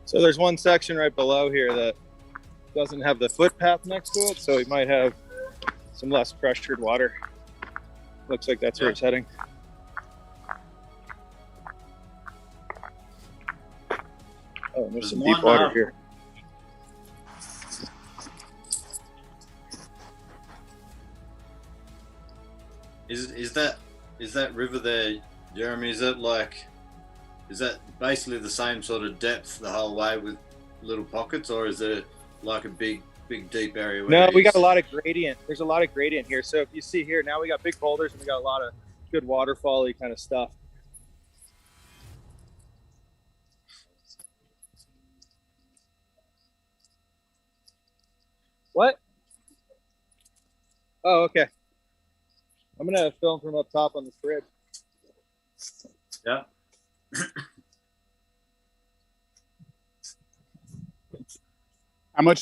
So there's one section right below here that doesn't have the footpath next to it, so he might have some less pressured water. Looks like that's where it's heading. Oh, there's some deep water here. Is that river there, Jeremy? Is that basically the same sort of depth the whole way with little pockets, or is it like a big deep area? No, we got a lot of gradient. There's a lot of gradient here. So if you see here, now we got big boulders and we got a lot of good waterfall-y kind of stuff. What? Oh, okay. I'm gonna film from up top on this bridge. Yeah.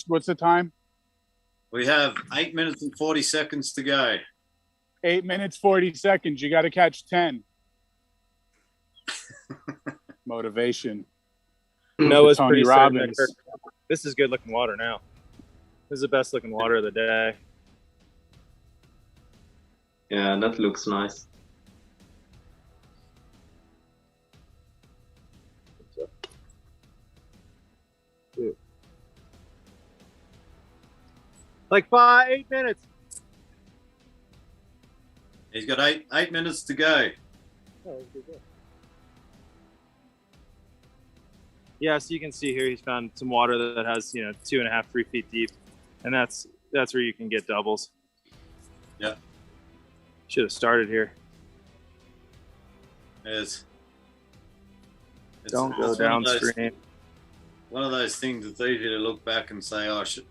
What's the time? We have 8 minutes and 40 seconds to go. 8 minutes, 40 seconds. You got to catch 10. Motivation. Noah's Tony pretty Robbins. certain that this is good looking water now. This is the best looking water of the day. Yeah, that looks nice. Like 8 minutes. He's got eight minutes to go. Yeah, so you can see here he's found some water that has 2.5, 3 feet deep, and that's where you can get doubles. Yeah. Should have started here. Don't go downstream. One of those things that's easy to look back and say, oh, I should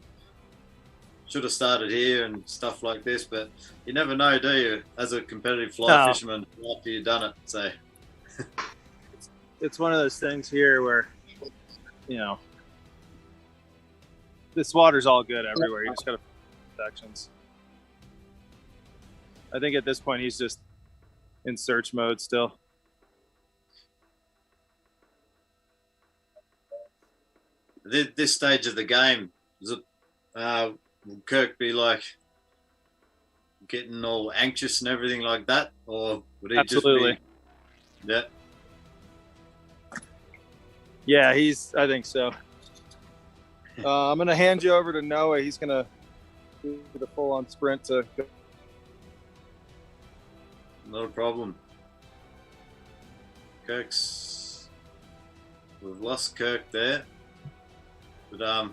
have started here and stuff like this, but you never know, do you, as a competitive fly fisherman after you've done it. So it's one of those things here where this water's all good everywhere. You just gotta find sections. I think at this point he's just in search mode still. This stage of the game, will Kirk be like getting all anxious and everything like that, or would he Absolutely. just be? Yeah. Yeah, I think so. I'm gonna hand you over to Noah. He's gonna do the full-on sprint to. Not a problem. We've lost Kirk there, but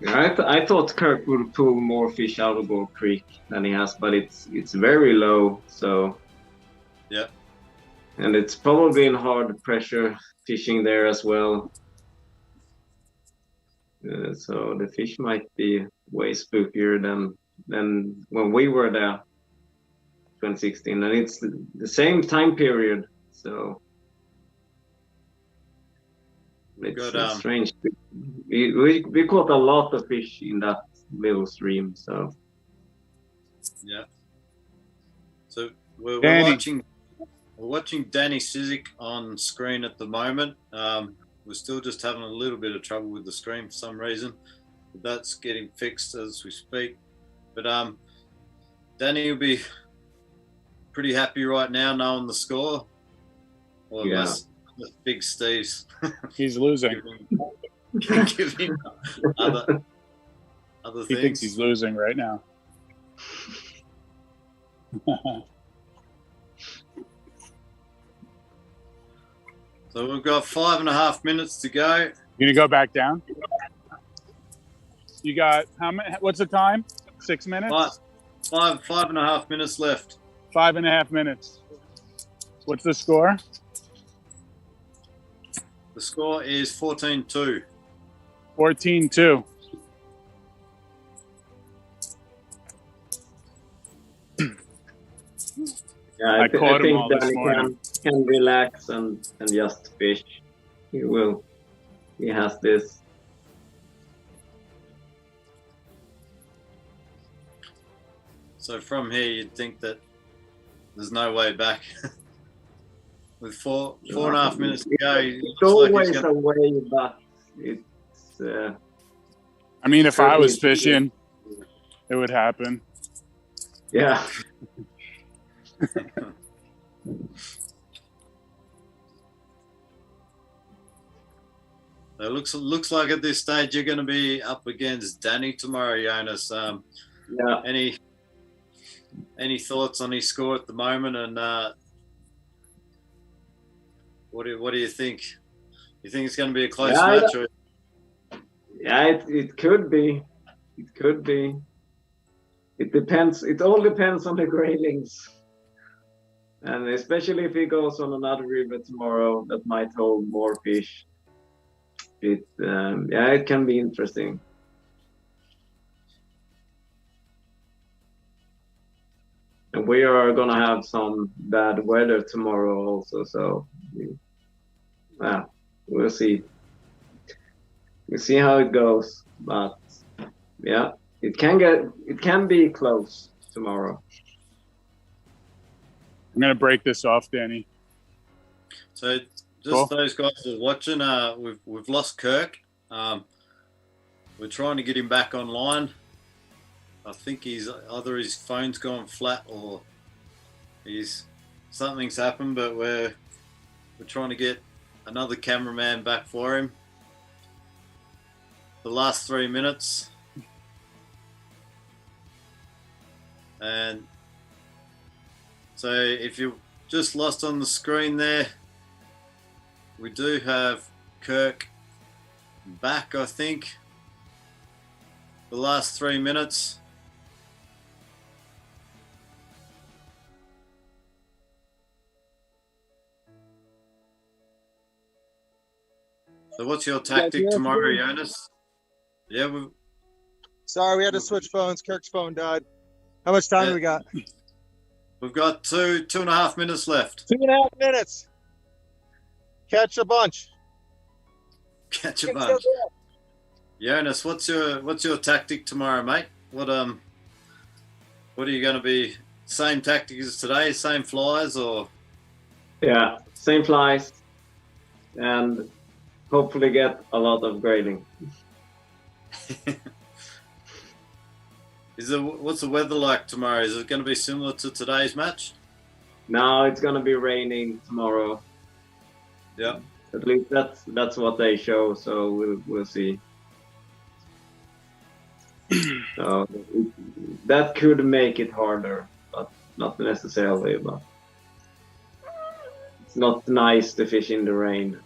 Yeah, I thought Kirk would pull more fish out of Gold Creek than he has, but it's very low, so. Yeah. And it's probably in hard pressure fishing there as well. So the fish might be way spookier than when we were there, 2016, and it's the same time period, so. It's strange. We caught a lot of fish in that little stream, so. Yeah. So we're watching Danny Cizek on screen at the moment. We're still just having a little bit of trouble with the screen for some reason, but that's getting fixed as we speak. But Danny will be pretty happy right now knowing the score. Or Yeah. unless Big Steve's He's losing. giving other He things. thinks he's losing right now. So we've got 5.5 minutes to go. You gonna go back down? You got how many? What's the time? 6 minutes? 5.5 minutes left. 5.5 minutes. What's the score? The The score is 14-2. 14-2. Yeah, I caught him all this Danny morning. can relax and just fish. He will. He has this. So from here, you'd think that there's no way back. With four and a half minutes to go, It's always a way back. It's. I mean, if I was fishing, it would happen. Yeah. It looks like at this stage you're going to be up against Danny tomorrow, Jonas. Yeah. Any thoughts on his score at the moment, and what do you think? You think it's going to be a close match? Or... Yeah, it could be. It could be. It depends. It all depends on the graylings, and especially if he goes on another river tomorrow that might hold more fish. It can be interesting. And we are gonna have some bad weather tomorrow also, so we'll see. We'll see how it goes, but yeah, it can be close tomorrow. I'm gonna break this off, Danny. So just those guys who are watching, we've lost Kirk. We're trying to get him back online. I think either his phone's gone flat or something's happened, but we're trying to get another cameraman back for him. The last 3 minutes. And so if you're just lost on the screen there, we do have Kirk back, I think. The last 3 minutes. So what's your tactic tomorrow, Jonas? Yeah, Sorry, we had to switch phones. Kirk's phone died. How much time do we got? We've got two and a half minutes left. 2.5 minutes. Catch a bunch. Catch a bunch. Jonas, what's your tactic tomorrow, mate? What are you going to be? Same tactic as today, same flies, or? Yeah, same flies, and hopefully get a lot of grayling. What's the weather like tomorrow? Is it going to be similar to today's match? No, it's going to be raining tomorrow. Yeah. At least that's what they show. So we'll see. So that could make it harder, but not necessarily. But it's not nice to fish in the rain.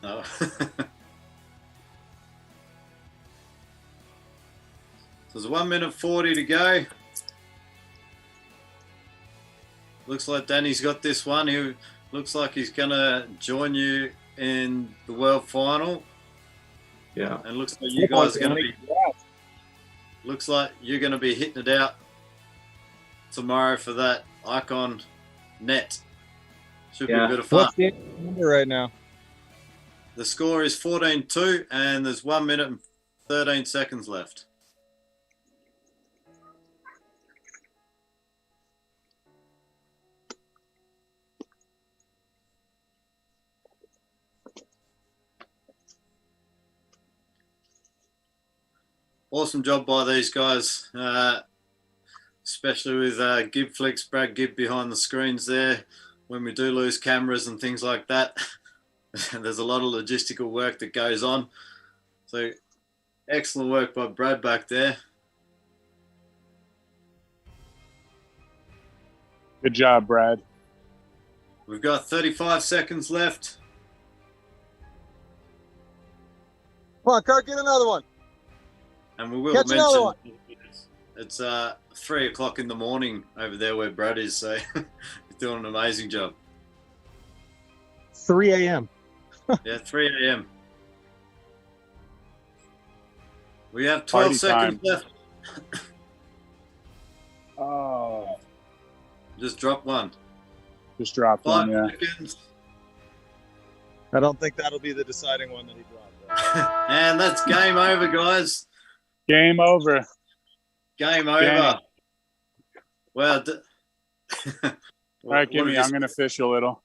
No. There's 1 minute 40 to go. Looks like Danny's got this one. He looks like he's going to join you in the world final. Yeah. And looks like you guys are going to be. Looks like you're going to be hitting it out tomorrow for that Icon net. Should be a bit of fun. What's the number right now? The score is 14-2, and there's 1 minute and 13 seconds left. Awesome job by these guys, especially with Gibflix, Brad Gibb behind the screens there. When we do lose cameras and things like that, there's a lot of logistical work that goes on. So excellent work by Brad back there. Good job, Brad. We've got 35 seconds left. Come on, Kirk, get another one. And we will Catch another one. It's 3 o'clock in the morning over there where Brad is, so he's doing an amazing job. 3 a.m. Yeah, 3 a.m. We have 12 Party seconds time. left. Oh, Just drop one. just dropped 5 one. Yeah. seconds. I don't think that'll be the deciding one that he dropped. And that's game over, guys. Game over. Game over. Game. Well, All right, give me. I'm gonna fish a little.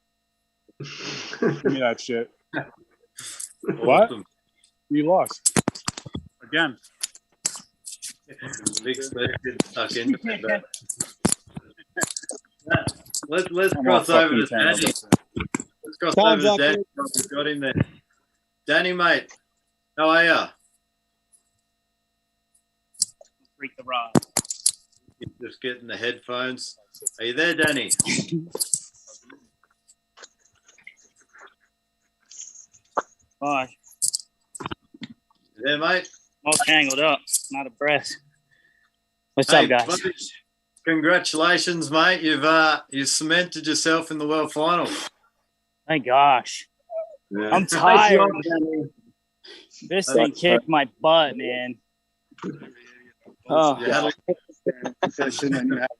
Give me that shit. What? You lost again. Big spectator stuck into it. Let's cross over to Danny. Let's cross over to Danny. We've got him there. Danny, mate, how are you? Freak the rod. Just getting the headphones. Are you there, Danny? Fuck. You there, mate? All tangled up. Not a breath. What's Hey, up, guys? buddy, congratulations, mate. You've cemented yourself in the world final. Thank gosh. Yeah. I'm tired. This thing kicked my butt, man. Oh, You had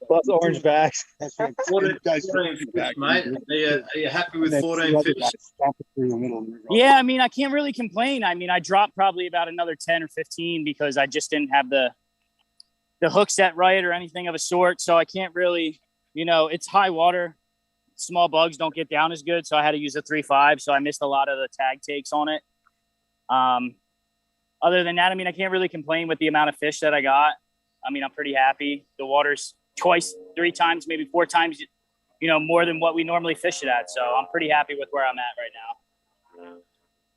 Plus orange bags. 14 fish, mate. Are you happy with 14 fish? yeah. I mean, I can't really complain. I mean, I dropped probably about another 10 or 15 because I just didn't have the hook set right or anything of a sort. So I can't really, it's high water. Small bugs don't get down as good. So I had to use a 3.5. So I missed a lot of the tag takes on it. Other than that, I mean, I can't really complain with the amount of fish that I got. I mean, I'm pretty happy. The water's twice, 3 times, maybe 4 times, more than what we normally fish it at. So I'm pretty happy with where I'm at right now.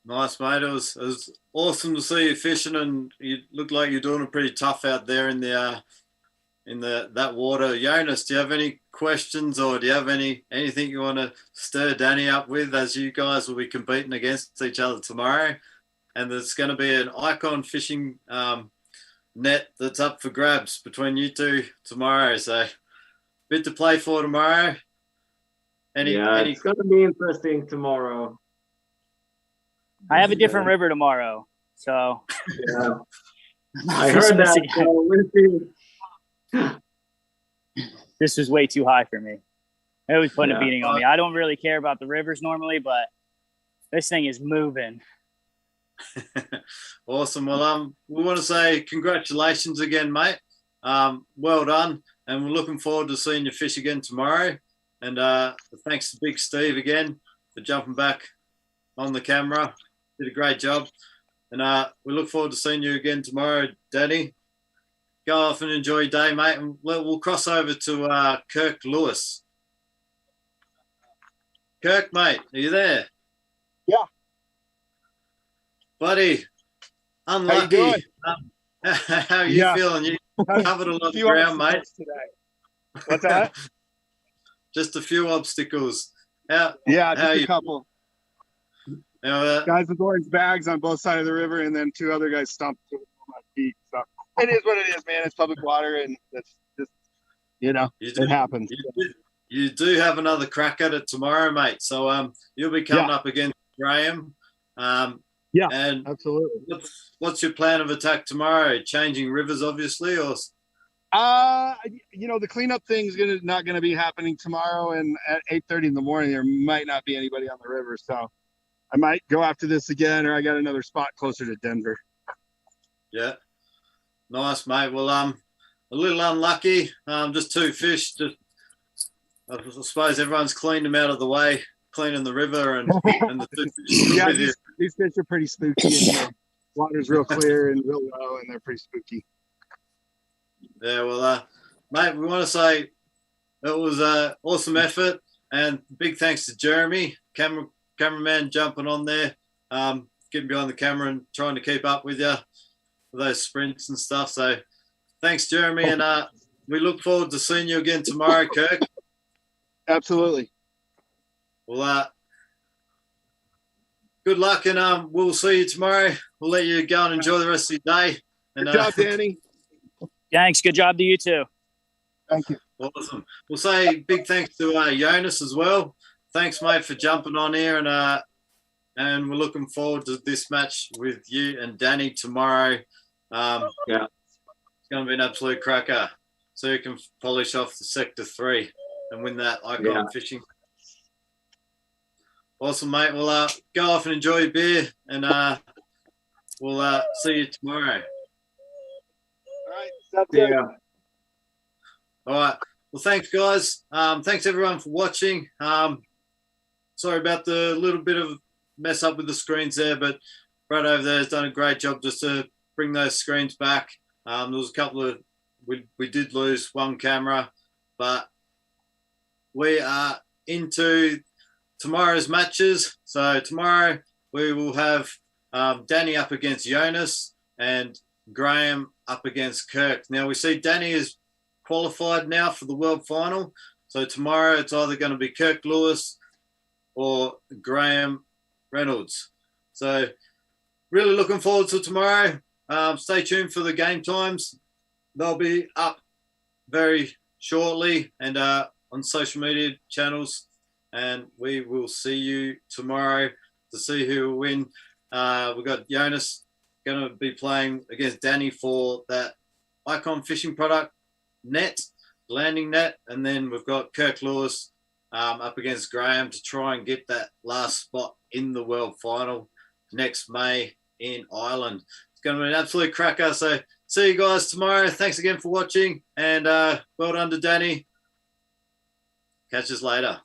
Nice, mate. It was awesome to see you fishing, and you look like you're doing it pretty tough out there in that water. Jonas, do you have any questions, or do you have anything you want to stir Danny up with, as you guys will be competing against each other tomorrow? And there's going to be an icon fishing net that's up for grabs between you two tomorrow. So, bit to play for tomorrow. It's going to be interesting tomorrow. I have a different river tomorrow. So, yeah. I heard that. So this was way too high for me. It was putting a beating on me. I don't really care about the rivers normally, but this thing is moving. Awesome. Well, we want to say congratulations again, mate. Well done, and we're looking forward to seeing you fish again tomorrow. And thanks to Big Steve again for jumping back on the camera. Did a great job. And we look forward to seeing you again tomorrow, Danny. Go off and enjoy your day, mate. And we'll cross over to Kirk Lewis. Kirk, mate, are you there? Yeah. Buddy, unlucky. How you doing? How are you feeling? You covered a lot of ground, mate. Today. What's that? Just a few obstacles. Just a couple. Guys with orange bags on both sides of the river, and then 2 other guys stomped on my feet. So it is what it is, man. It's public water, and that's just, it happens. You do have another crack at it tomorrow, mate. So you'll be coming up against Graham. And absolutely. What's your plan of attack tomorrow? Changing rivers, obviously, or? The cleanup thing's not gonna be happening tomorrow, and at 8:30 in the morning there might not be anybody on the river, so I might go after this again, or I got another spot closer to Denver. Yeah, nice, mate. Well, a little unlucky. Just 2 fish. I suppose everyone's cleaned them out of the way, cleaning the river, and the 2 fish. These fish are pretty spooky. And the water's real clear and real low, and they're pretty spooky. Yeah, well, mate, we want to say it was an awesome effort, and big thanks to Jeremy, cameraman, jumping on there, getting behind the camera and trying to keep up with you for those sprints and stuff. So thanks, Jeremy, and we look forward to seeing you again tomorrow, Kirk. Absolutely. Well, good luck, and we'll see you tomorrow. We'll let you go and enjoy the rest of your day. And, good job, Danny. Thanks. Good job to you too. Thank you. Awesome. We'll say big thanks to Jonas as well. Thanks, mate, for jumping on here and we're looking forward to this match with you and Danny tomorrow. Yeah. It's going to be an absolute cracker. So you can polish off the Sector 3 and win that Icon fishing. Awesome, mate. We'll go off and enjoy your beer, and we'll see you tomorrow. All right. Yeah. All right. Well, thanks, guys. Thanks, everyone, for watching. Sorry about the little bit of mess up with the screens there, but Brad over there has done a great job just to bring those screens back. There was a couple of we did lose one camera, but we are into tomorrow's matches. So tomorrow we will have Danny up against Jonas and Graham up against Kirk. Now we see Danny is qualified now for the world final. So tomorrow it's either going to be Kirk Lewis or Graham Reynolds. So really looking forward to tomorrow. Stay tuned for the game times. They'll be up very shortly and on social media channels. And we will see you tomorrow to see who will win. We've got Jonas going to be playing against Danny for that Icon fishing product net, landing net. And then we've got Kirk Lewis up against Graham to try and get that last spot in the world final next May in Ireland. It's going to be an absolute cracker. So see you guys tomorrow. Thanks again for watching, and well done to Danny. Catch us later.